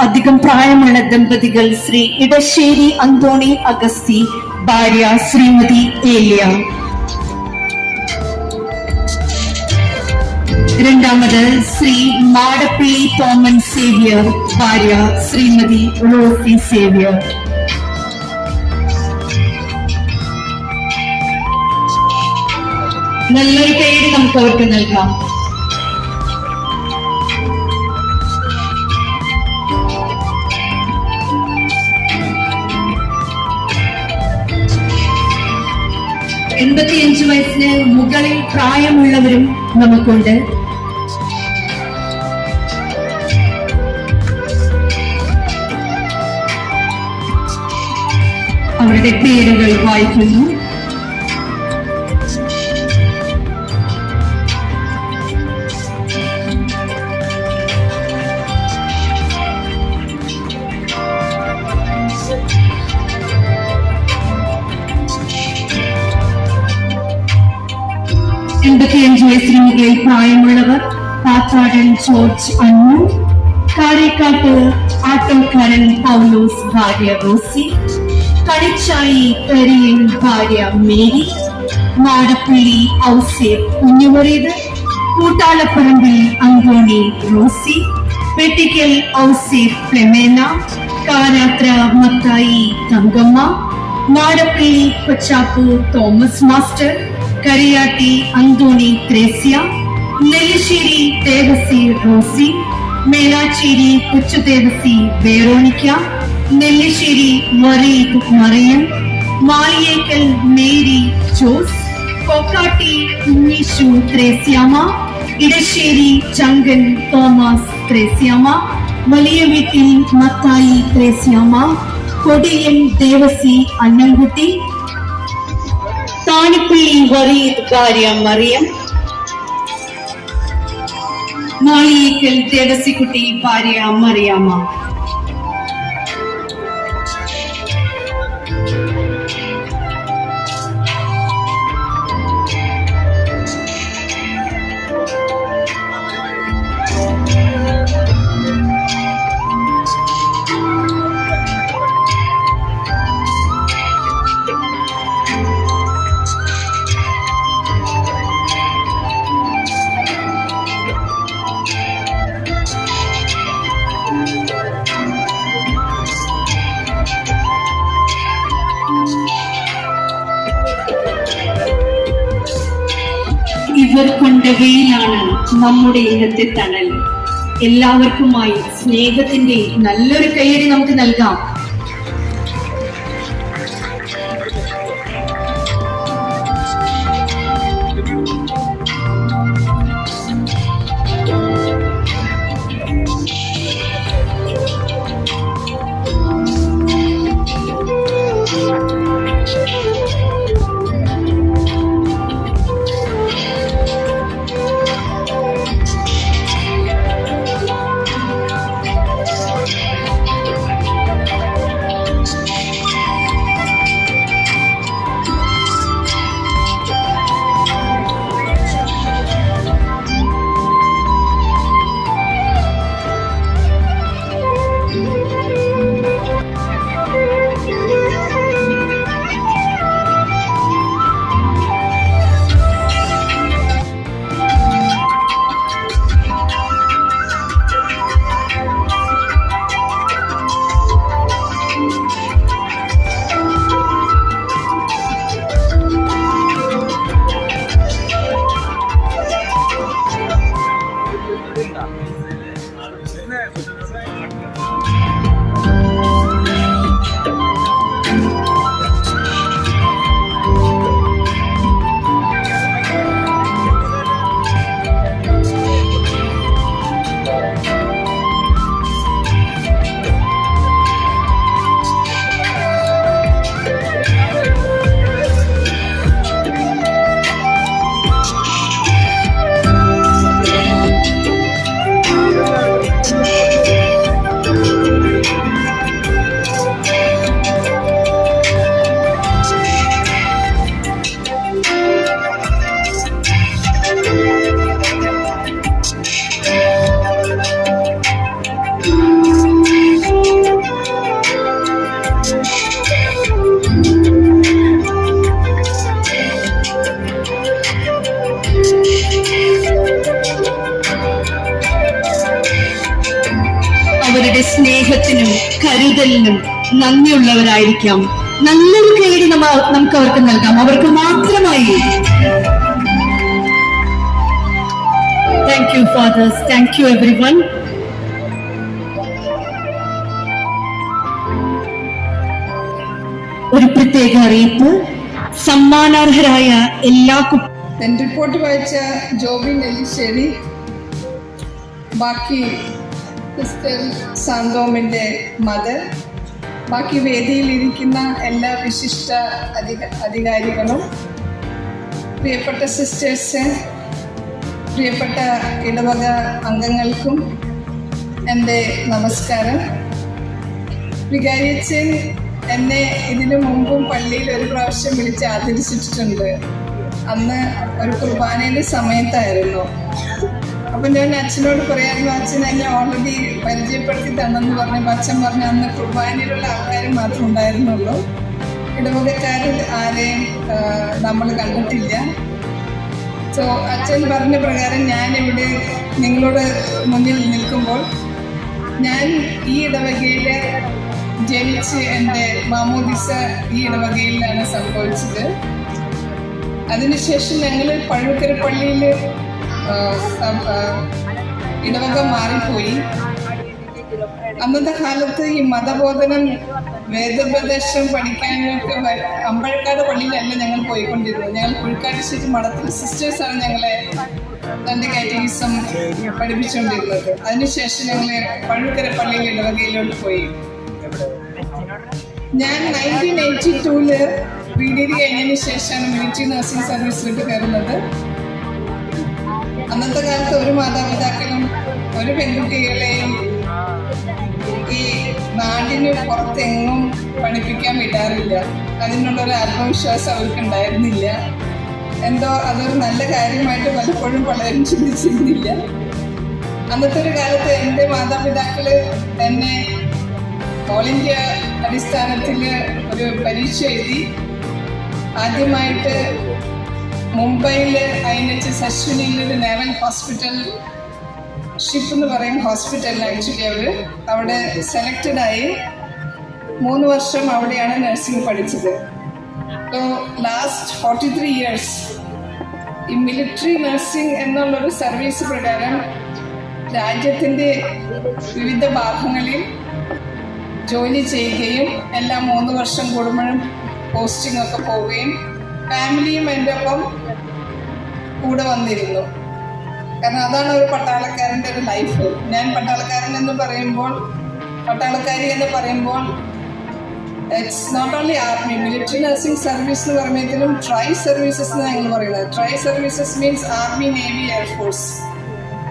അധികം പ്രായമുള്ള ദമ്പതികൾ ശ്രീ ഇടശ്ശേരി അന്തോണി അഗസ്തി, ഭാര്യ ശ്രീമതി ഏലിയ. രണ്ടാമത് ശ്രീ മാടപ്പള്ളി തോമൻ സേവ്യർ, ഭാര്യ ശ്രീമതി റോസി സേവ്യർ. നല്ലൊരു പേര് നമുക്ക് അവർക്ക് നൽകാം. എൺപത്തിയഞ്ച് വയസ്സിന് മുകളിൽ പ്രായമുള്ളവരും നമുക്കുണ്ട്. അവരുടെ പേരുകൾ വായിക്കുന്നു. എൺപത്തിയഞ്ച് വയസ്സിന് മുകളിൽ പ്രായമുള്ളവർ പാത്താടൻ ജോർജ് അന്നു, കാരേക്കാട്ട് ആട്ടോക്കാരൻ പൗലോസ്, ഭാര്യ റോസി, കണിച്ചായി പെരിയൻ, ഭാര്യ Mary, Madappally Ouseph Kunjumareeth, Koottalaparambil Anthoni Rosy, Vettikkal Ouseph Pramena, Karathra Mathai Thankamma, Madappally Kochappu Thomas master, Kariyatti Anthoni Thresia, Nellissery Devasi Rosy, Melachery Kochu Devasi Veronica, Nellissery Vareed Mariam, Maliyekkal Mary Jose, Kokkatti Kunjeesu Threasiamma, Edassery Changan Thomas Threasiamma, Valiya Veettil Mathai Thresiamma, Kodiyan Devasi Annankutty, താണിപ്പള്ളി Vareed, ഭാര്യ മറിയം, മാളിയേക്കൽ ദേവസിക്കുട്ടി, ഭാര്യ മറിയാമ്മ. ഇവർ കൊണ്ട വെയിലാണ് നമ്മുടെ ഇന്നത്തെ തണൽ. എല്ലാവർക്കുമായി സ്നേഹത്തിന്റെ നല്ലൊരു കയ്യടി നമുക്ക് നൽകാം. കരുതലിനും നന്ദിയുള്ളവരായിരിക്കാം. നല്ലൊരു കൈയ്യടി നമുക്ക് അവർക്ക് നൽകാം, അവർക്ക് മാത്രമായി. Thank you fathers, thank you everyone. ഒരു പ്രത്യേക അറിയിപ്പ്. സമ്മാനാർഹരായ എല്ലാ റിപ്പോർട്ട് വായിച്ച ജോബി നെല്ലിശ്ശേരി, ബാക്കി സിസ്റ്റർ സാന്തോമിൻ്റെ മദർ, ബാക്കി വേദിയിലിരിക്കുന്ന എല്ലാ വിശിഷ്ട അധികാരികളും, പ്രിയപ്പെട്ട സിസ്റ്റേഴ്സ്, പ്രിയപ്പെട്ട ഇടവക അംഗങ്ങൾക്കും എൻ്റെ നമസ്കാരം. വികാരിയച്ഛൻ എന്നെ ഇതിനു മുമ്പും പള്ളിയിൽ ഒരു പ്രാവശ്യം വിളിച്ച് ആദരിച്ചിട്ടുണ്ട്. അന്ന് ഒരു കുർബാനയുടെ സമയത്തായിരുന്നു. അപ്പം ഞാൻ അച്ഛനോട് പറയായിരുന്നു, അച്ഛൻ എന്നെ ഓൾറെഡി പരിചയപ്പെടുത്തി തന്നെന്ന് പറഞ്ഞപ്പോൾ അച്ഛൻ പറഞ്ഞു അന്ന് കുർബാനയിലുള്ള ആൾക്കാർ മാത്രമേ ഉണ്ടായിരുന്നുള്ളൂ, ഇടവകക്കാരിൽ ആരെയും നമ്മൾ കണ്ടിട്ടില്ല. സോ അച്ഛൻ പറഞ്ഞ പ്രകാരം ഞാനിവിടെ നിങ്ങളോട് മുന്നിൽ നിൽക്കുമ്പോൾ ഞാൻ ഈ ഇടവകയിൽ ജനിച്ച് എൻ്റെ മാമോദിസ ഈ ഇടവകയിലാണ് സംഭവിച്ചത്. അതിനുശേഷം ഞങ്ങൾ പഴുക്കര പള്ളിയിൽ ഇടവക മാറിപ്പോയി. അന്നത്തെ കാലത്ത് ഈ മതബോധനം വേദോപദേശം പഠിക്കാനൊക്കെ അമ്പഴക്കാട് പള്ളിയിലല്ല ഞങ്ങൾ പോയിക്കൊണ്ടിരുന്നത്. ഞങ്ങൾ പുഴുക്കാട്ടുശ്ശേരി മഠത്തിൽ സിസ്റ്റേഴ്സാണ് ഞങ്ങളെ തൻ്റെ കാറ്റഗിസം പഠിപ്പിച്ചുകൊണ്ടിരുന്നത്. അതിനുശേഷം ഞങ്ങൾ പഴുക്കര പള്ളിയിൽ ഇടവകയിലോട്ട് പോയി. ഞാൻ 1982 PDD കഴിഞ്ഞതിന് ശേഷമാണ് മിലിറ്ററി നഴ്സിംഗ് സർവീസിലോട്ട് കയറുന്നത്. അന്നത്തെ കാലത്ത് ഒരു മാതാപിതാക്കളും ഒരു പെൺകുട്ടികളെയും ഈ നാടിന് പുറത്തെങ്ങും പഠിപ്പിക്കാൻ വിടാറില്ല. അതിനുള്ളൊരു ആത്മവിശ്വാസം അവർക്ക് ഉണ്ടായിരുന്നില്ല. എന്തോ അതൊരു നല്ല കാര്യമായിട്ട് പലപ്പോഴും പലരും ചിന്തിച്ചിരുന്നില്ല. അന്നത്തെ ഒരു കാലത്ത് എൻ്റെ മാതാപിതാക്കൾ എന്നെ ഓൾ ഇന്ത്യ അടിസ്ഥാനത്തിൽ ഒരു പരീക്ഷ എഴുതി ആദ്യമായിട്ട് മുംബൈയിൽ INHS അശ്വിനിയിൽ ഒരു നേവൽ ഹോസ്പിറ്റൽ, ഷിപ്പ് എന്ന് പറയും ഹോസ്പിറ്റലിൽ ആക്ച്വലി അവിടെ സെലക്റ്റഡായി 3 വർഷം അവിടെയാണ് നഴ്സിംഗ് പഠിച്ചത്. അപ്പോൾ ലാസ്റ്റ് 43 years ഈ മിലിറ്ററി നഴ്സിംഗ് എന്നുള്ളൊരു സർവീസ് പ്രകാരം രാജ്യത്തിൻ്റെ വിവിധ ഭാഗങ്ങളിൽ ജോലി ചെയ്യുകയും എല്ലാ 3 വർഷം കൂടുമ്പോഴും പോസ്റ്റിംഗ് ഒക്കെ പോവുകയും ഫാമിലിയും എൻ്റെ ഒപ്പം കൂടെ വന്നിരുന്നു. കാരണം അതാണ് ഒരു പട്ടാളക്കാരൻ്റെ ഒരു ലൈഫ്. ഞാൻ പട്ടാളക്കാരൻ എന്ന് പറയുമ്പോൾ, പട്ടാളക്കാരി എന്ന് പറയുമ്പോൾ it's not only army. Military nursing service എന്ന് പറയുമ്പോഴത്തേലും ട്രൈ സർവീസസ് എന്ന് ഞങ്ങൾ പറയുന്നത്. Tri services means army, navy, air force.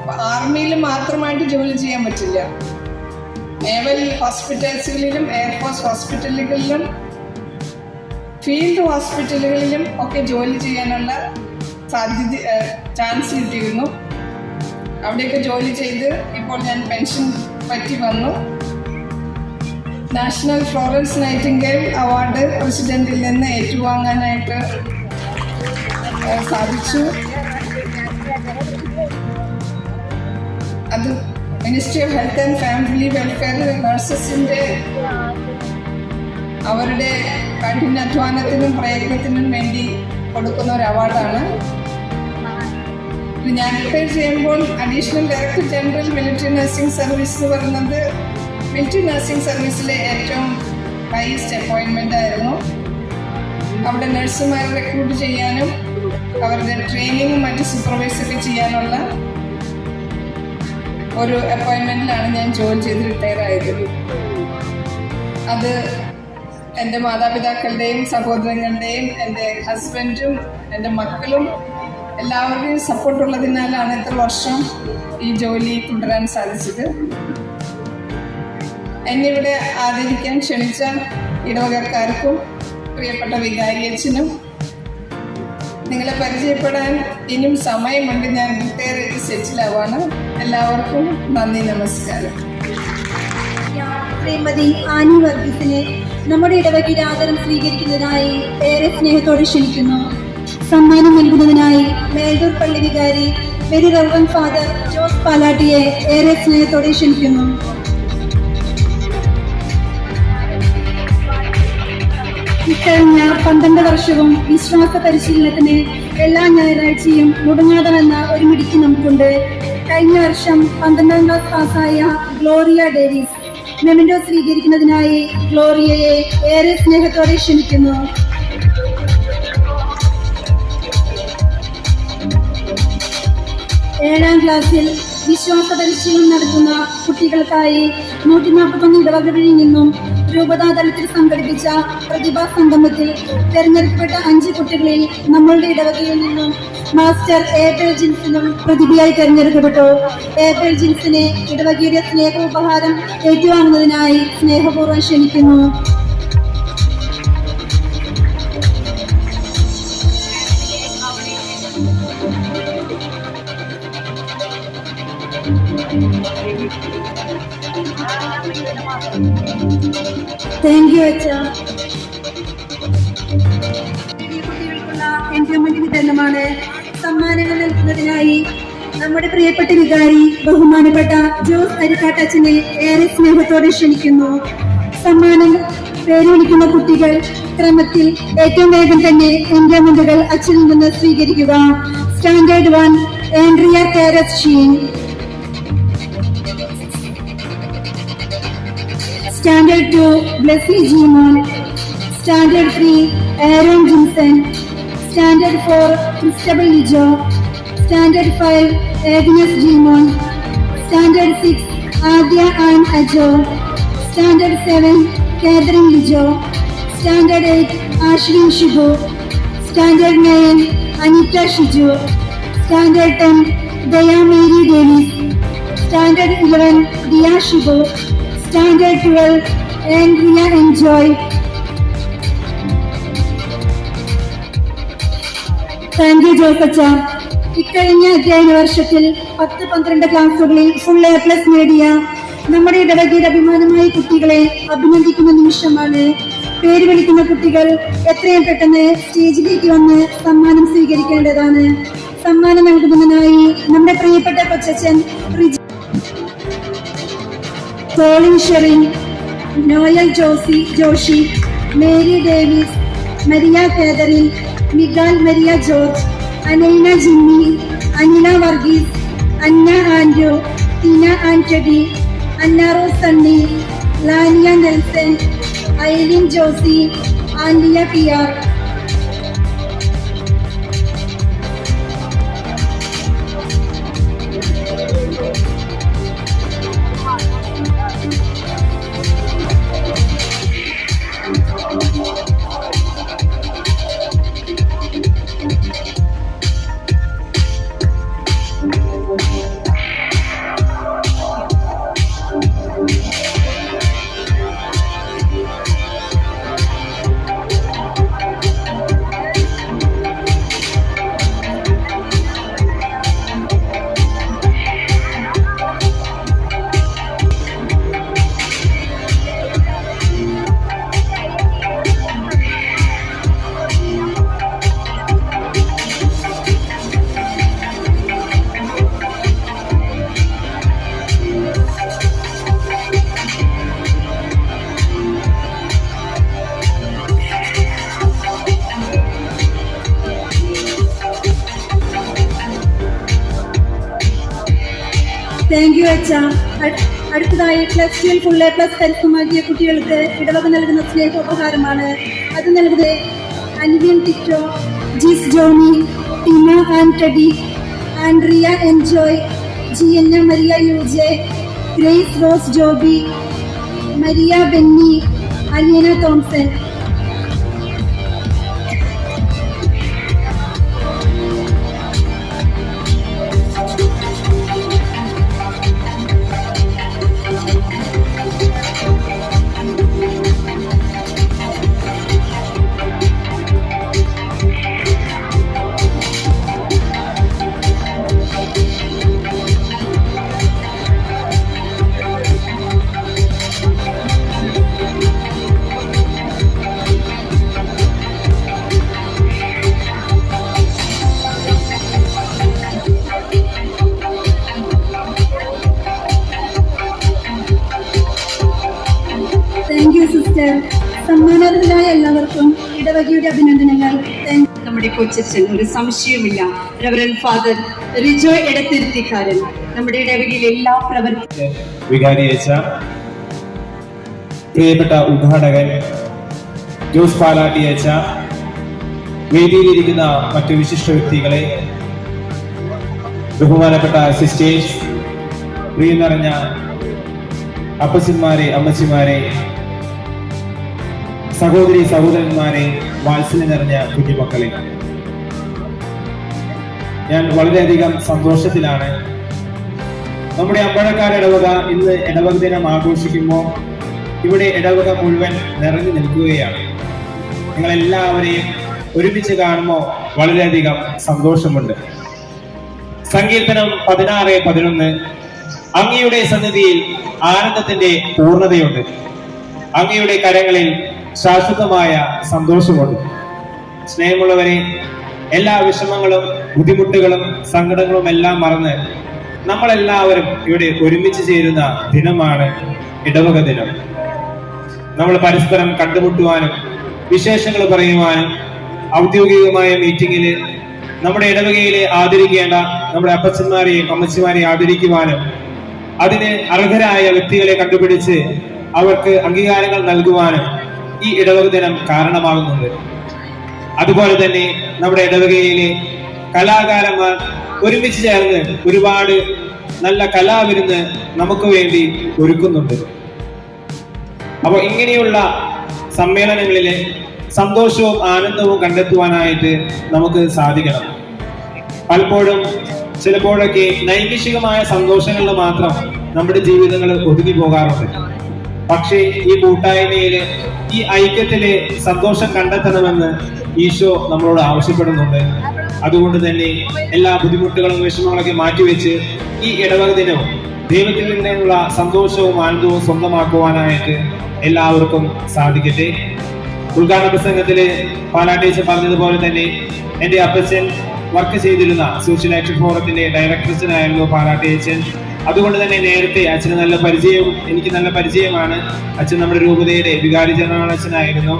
അപ്പോൾ ആർമിയിൽ മാത്രമായിട്ട് ജോലി ചെയ്യാൻ പറ്റില്ല. നേവൽ ഹോസ്പിറ്റൽസുകളിലും എയർഫോഴ്സ് ഹോസ്പിറ്റലുകളിലും ഫീൽഡ് ഹോസ്പിറ്റലുകളിലും ഒക്കെ ജോലി ചെയ്യാനുള്ള ചാൻസ് കിട്ടിയിരുന്നു. അവിടെയൊക്കെ ജോലി ചെയ്ത് ഇപ്പോൾ ഞാൻ പെൻഷൻ പറ്റി വന്നു. നാഷണൽ ഫ്ലോറൻസ് നൈറ്റിംഗേൽ അവാർഡ് പ്രസിഡന്റിൽ നിന്ന് ഏറ്റുവാങ്ങാനായിട്ട് സാധിച്ചു. അത് ministry of health and family welfare നഴ്സസിൻ്റെ അവരുടെ കഠിനാധ്വാനത്തിനും പ്രയത്നത്തിനും വേണ്ടി കൊടുക്കുന്ന ഒരു അവാർഡാണ്. ഞാൻ റിട്ടയർ ചെയ്യുമ്പോൾ additional director general military nursing service എന്ന് പറയുന്നത് മിലിറ്ററി നഴ്സിംഗ് സർവീസിലെ ഏറ്റവും ഹൈസ്റ്റ് അപ്പോയിൻമെൻ്റ് ആയിരുന്നു. അവിടെ നഴ്സുമാരെ റിക്രൂട്ട് ചെയ്യാനും അവരുടെ ട്രെയിനിങ്ങും മറ്റ് സൂപ്പർവൈസൊക്കെ ചെയ്യാനുള്ള ഒരു അപ്പോയിൻമെൻറ്റിലാണ് ഞാൻ ജോയിൻ ചെയ്ത് റിട്ടയർ ആയത്. അത് എൻ്റെ മാതാപിതാക്കളുടെയും സഹോദരങ്ങളുടെയും എൻ്റെ ഹസ്ബൻഡും എൻ്റെ മക്കളും എല്ലാവരുടെയും സപ്പോർട്ടുള്ളതിനാലാണ് ഇത്ര വർഷം ഈ ജോലി തുടരാൻ സാധിച്ചത്. എന്നിവിടെ ആദരിക്കാൻ ക്ഷണിച്ച ഇടവകക്കാർക്കും പ്രിയപ്പെട്ട വികാരിയച്ഛനും നിങ്ങളെ പരിചയപ്പെടാൻ ഇനിയും സമയമുണ്ട്. ഞാൻ റിട്ടയർ ചെയ്ത് സെറ്റിലാവാണ്. എല്ലാവർക്കും നന്ദി, നമസ്കാരം. ശ്രീമതി ആനി വർഗീസിനെ നമ്മുടെ ഇടവകയിൽ ആദരം സ്വീകരിക്കുന്നതിനായി ഏറെ സ്നേഹത്തോടെ ക്ഷണിക്കുന്നു. സമ്മാനം നൽകുന്നതിനായി മേൽദൂർ പള്ളി വികാരി വെരി റവറൻ ഫാദർ ജോസ് പാലാട്ടിയെ ഏറെ സ്നേഹത്തോടെ ക്ഷണിക്കുന്നു. കഴിഞ്ഞ 12 വർഷവും വിശ്വാസ പരിശീലനത്തിന് എല്ലാ ഞായറാഴ്ചയും മുടങ്ങാതെ വന്ന ഒരു മിടുക്കി നമുക്കുണ്ട്. കഴിഞ്ഞ വർഷം 12ാം ക്ലാസ് പാസ്സായ ഗ്ലോറിയ ഡേവിസ് മെമന്റോ സ്വീകരിക്കുന്നതിനായി ഗ്ലോറിയയെ ഏറെ സ്നേഹത്തോടെ ക്ഷണിക്കുന്നു. ഏഴാം ക്ലാസ്സിൽ വിശ്വാസ പരിശീലനം നടത്തുന്ന കുട്ടികൾക്കായി 141 ഇടവകകളിൽ നിന്നും രൂപതാ തലത്തിൽ സംഘടിപ്പിച്ച പ്രതിഭാ സംഗമത്തിൽ തെരഞ്ഞെടുക്കപ്പെട്ട 5 കുട്ടികളിൽ നമ്മളുടെ ഇടവകയിൽ നിന്നും മാസ്റ്റർ ഏബൽ ജിൻസിനും പ്രതിഭയായി തെരഞ്ഞെടുക്കപ്പെട്ടു. ഏബൽ ജിൻസിനെ ഇടവകയുടെ സ്നേഹോപഹാരം ഏറ്റുവാങ്ങുന്നതിനായി സ്നേഹപൂർവ്വം ക്ഷണിക്കുന്നു. താങ്ക് യു അച്ഛ. കുട്ടികൾക്കുള്ള എൻഡോമെന്റ് വിതരണമാണ്. സമ്മാനങ്ങൾ നൽകുന്നതിനായി നമ്മുടെ പ്രിയപ്പെട്ട വികാരി ബഹുമാനപ്പെട്ട ജോസ് അരിക്കാട്ടച്ഛനെ ഏറെ സ്നേഹത്തോടെ ക്ഷണിക്കുന്നു. സമ്മാനം പേര് വിളിക്കുന്ന കുട്ടികൾ ക്രമത്തിൽ ഏറ്റവും വേഗം തന്നെ എൻഡോമെന്റുകൾ അച്ഛനിൽ നിന്ന് സ്വീകരിക്കുക. Standard 1 Andrea Karas Sheen, Standard 2 Blessy Jimon, Standard 3 Aaron Jimson, Standard 4 Christabel Lijo, Standard 5 Agnes Jimon, Standard 6 Adya Ann Ajo, Standard 7 Catherine Lijo, Standard 8 Ashlyn Shibu, Standard 9 Anita Shiju, Standard 10 Daya Mary Davis, Standard 11 Dia Shibu, Standard 12 Andrea Enjoy. Thank you ജോസച്ച. ഇക്കഴിഞ്ഞ അധ്യയന വർഷത്തിൽ 10-12 ക്ലാസുകളിൽ full A+ നേടിയ നമ്മുടെ ഇടവകയുടെ അഭിമാനമായ കുട്ടികളെ അഭിനന്ദിക്കുന്ന നിമിഷമാണ്. പേര് വിളിക്കുന്ന കുട്ടികൾ എത്രയും പെട്ടെന്ന് സ്റ്റേജിലേക്ക് വന്ന് സമ്മാനം സ്വീകരിക്കേണ്ടതാണ്. സമ്മാനം നൽകുന്നതിനായി നമ്മുടെ പ്രിയപ്പെട്ട കൊച്ചച്ഛൻ Solin Sherin, Noel Joshy, Mary Davis, Maria Catherine, Migal Maria George, Anaina Jimmy, Anila Varghese, Anna Andrew, Tina Antony, Annaro Sunny, Laniya Nelson, Eileen Josy, Andiya Piyar. Thank you അച്ഛ. അടുത്തതായി +2 ഫുൾ A+ കരസ്ഥമാക്കിയ കുട്ടികൾക്ക് ഇടവക നൽകുന്ന സ്നേഹോപഹാരമാണ്. അത് നൽകുന്നത് Anvin Tito, Jis Johny, Tina Antony, Andrea Enjoy, Gianna Maria UJ, Grace Rose Joby, Maria Benny, Aliyana Thomson. ബഹുമാനാർഹരായ എല്ലാവർക്കും ഇടവകയുടെ അഭിനന്ദനങ്ങൾ. നമ്മുടെ കൊച്ചച്ഛൻ, ഒരു സംശയമില്ല, റവറൻഡ് ഫാദർ റിജോ എടത്തിരുത്തിക്കാരൻ നമ്മുടെ ഇടവകയിലെ എല്ലാ പ്രവർത്തനം വികാരിയച്ച, പ്രിയപ്പെട്ട ഉദ്ഘാടകൻ ജോസ് പാലാട്ടിയച്ച, വേദിയിലിരിക്കുന്ന മറ്റു വിശിഷ്ട വ്യക്തികളെ, ബഹുമാനപ്പെട്ട സിസ്റ്റേഴ്സ്, പ്രിയ നിറഞ്ഞ അപ്പച്ചന്മാരെ, അമ്മച്ചിമാരെ, സഹോദരി സഹോദരന്മാരെ, വാത്സല്യം നിറഞ്ഞ കുഞ്ഞുമക്കളെ, ഞാൻ വളരെയധികം സന്തോഷത്തിലാണ്. നമ്മുടെ അമ്പഴക്കാട് ഇടവക ഇന്ന് ഇടവക ദിനം ആഘോഷിക്കുമ്പോൾ ഇവിടെ ഇടവക മുഴുവൻ നിറഞ്ഞു നിൽക്കുകയാണ്. നിങ്ങളെല്ലാവരെയും ഒരുമിച്ച് കാണുമ്പോൾ വളരെയധികം സന്തോഷമുണ്ട്. സങ്കീർത്തനം 16:11, അങ്ങയുടെ സന്നിധിയിൽ ആനന്ദത്തിന്റെ പൂർണ്ണതയുണ്ട്, അങ്ങയുടെ കരങ്ങളിൽ ശാശ്വതമായ സന്തോഷമുണ്ട്. സ്നേഹമുള്ളവരെ, എല്ലാ വിഷമങ്ങളും ബുദ്ധിമുട്ടുകളും സങ്കടങ്ങളും എല്ലാം മറന്ന് നമ്മളെല്ലാവരും ഇവിടെ ഒരുമിച്ച് ചേരുന്ന ദിനമാണ് ഇടവക ദിനം. നമ്മൾ പരസ്പരം കണ്ടുമുട്ടുവാനും വിശേഷങ്ങൾ പറയുവാനും ഔദ്യോഗികമായ മീറ്റിംഗിൽ നമ്മുടെ ഇടവകയിലെ ആദരിക്കേണ്ട നമ്മുടെ അപ്പച്ചന്മാരെയും അമ്മച്ചിമാരെയും ആദരിക്കുവാനും അതിന് അർഹരായ വ്യക്തികളെ കണ്ടുപിടിച്ച് അവർക്ക് അംഗീകാരങ്ങൾ നൽകുവാനും ഈ ഇടവക ദിനം കാരണമാകുന്നുണ്ട്. അതുപോലെ തന്നെ നമ്മുടെ ഇടവകയിലെ കലാകാരന്മാർ ഒരുമിച്ച് ചേർന്ന് ഒരുപാട് നല്ല കലാവിരുന്ന് നമുക്ക് വേണ്ടി ഒരുക്കുന്നുണ്ട്. അപ്പോൾ ഇങ്ങനെയുള്ള സമ്മേളനങ്ങളിലെ സന്തോഷവും ആനന്ദവും കണ്ടെത്തുവാനായിട്ട് നമുക്ക് സാധിക്കണം. പലപ്പോഴും ചിലപ്പോഴൊക്കെ നൈമിഷികമായ സന്തോഷങ്ങളിൽ മാത്രം നമ്മുടെ ജീവിതങ്ങൾ ഒതുങ്ങി പോകാറുണ്ട്. പക്ഷേ ഈ കൂട്ടായ്മയില്, ഈ ഐക്യത്തില് സന്തോഷം കണ്ടെത്തണമെന്ന് ഈശോ നമ്മളോട് ആവശ്യപ്പെടുന്നുണ്ട്. അതുകൊണ്ട് തന്നെ എല്ലാ ബുദ്ധിമുട്ടുകളും വിഷമങ്ങളൊക്കെ മാറ്റിവെച്ച് ഈ ഇടവക ദിനവും ദൈവത്തിൽ നിന്നുള്ള സന്തോഷവും ആനന്ദവും സ്വന്തമാക്കുവാനായിട്ട് എല്ലാവർക്കും സാധിക്കട്ടെ. ഉദ്ഘാടന പ്രസംഗത്തില് പാലാട്ടേച്ച പറഞ്ഞതുപോലെ തന്നെ എന്റെ അപ്പച്ചൻ വർക്ക് ചെയ്തിരുന്ന സോഷ്യൽ ആക്ഷൻ ഫോറത്തിന്റെ ഡയറക്ടറച്ചനായിരുന്നു പാലാട്ടേച്ചൻ. അതുകൊണ്ട് തന്നെ നേരത്തെ അച്ഛന് നല്ല പരിചയവും എനിക്ക് നല്ല പരിചയമാണ്. അച്ഛൻ നമ്മുടെ രൂപതയുടെ വികാരി ജനറൽ അച്ഛനായിരുന്നു.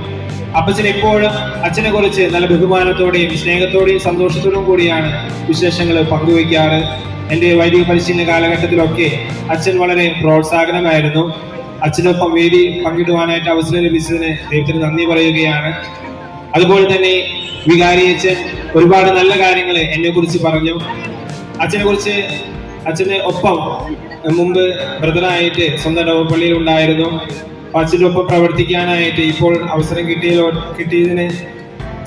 അപ്പച്ചൻ എപ്പോഴും അച്ഛനെ കുറിച്ച് നല്ല ബഹുമാനത്തോടെയും സ്നേഹത്തോടെയും സന്തോഷത്തോടും കൂടിയാണ് വിശേഷങ്ങൾ പങ്കുവയ്ക്കാറ്. എൻ്റെ വൈദിക പരിശീലന കാലഘട്ടത്തിലൊക്കെ അച്ഛൻ വളരെ പ്രോത്സാഹനമായിരുന്നു. അച്ഛനൊപ്പം വേദി പങ്കിടുവാനായിട്ട് അവസരം ലഭിച്ചതിന് ദൈവത്തിന് നന്ദി പറയുകയാണ്. അതുപോലെ തന്നെ വികാരി അച്ഛൻ ഒരുപാട് നല്ല കാര്യങ്ങൾ എന്നെ കുറിച്ച് പറഞ്ഞു. അച്ഛനെ കുറിച്ച് അച്ഛന് ഒപ്പം മുമ്പ് ബ്രദറായിട്ട് സ്വന്തം പള്ളിയിൽ ഉണ്ടായിരുന്നു. അച്ഛൻ്റെ ഒപ്പം പ്രവർത്തിക്കാനായിട്ട് ഇപ്പോൾ അവസരം കിട്ടിയതിന്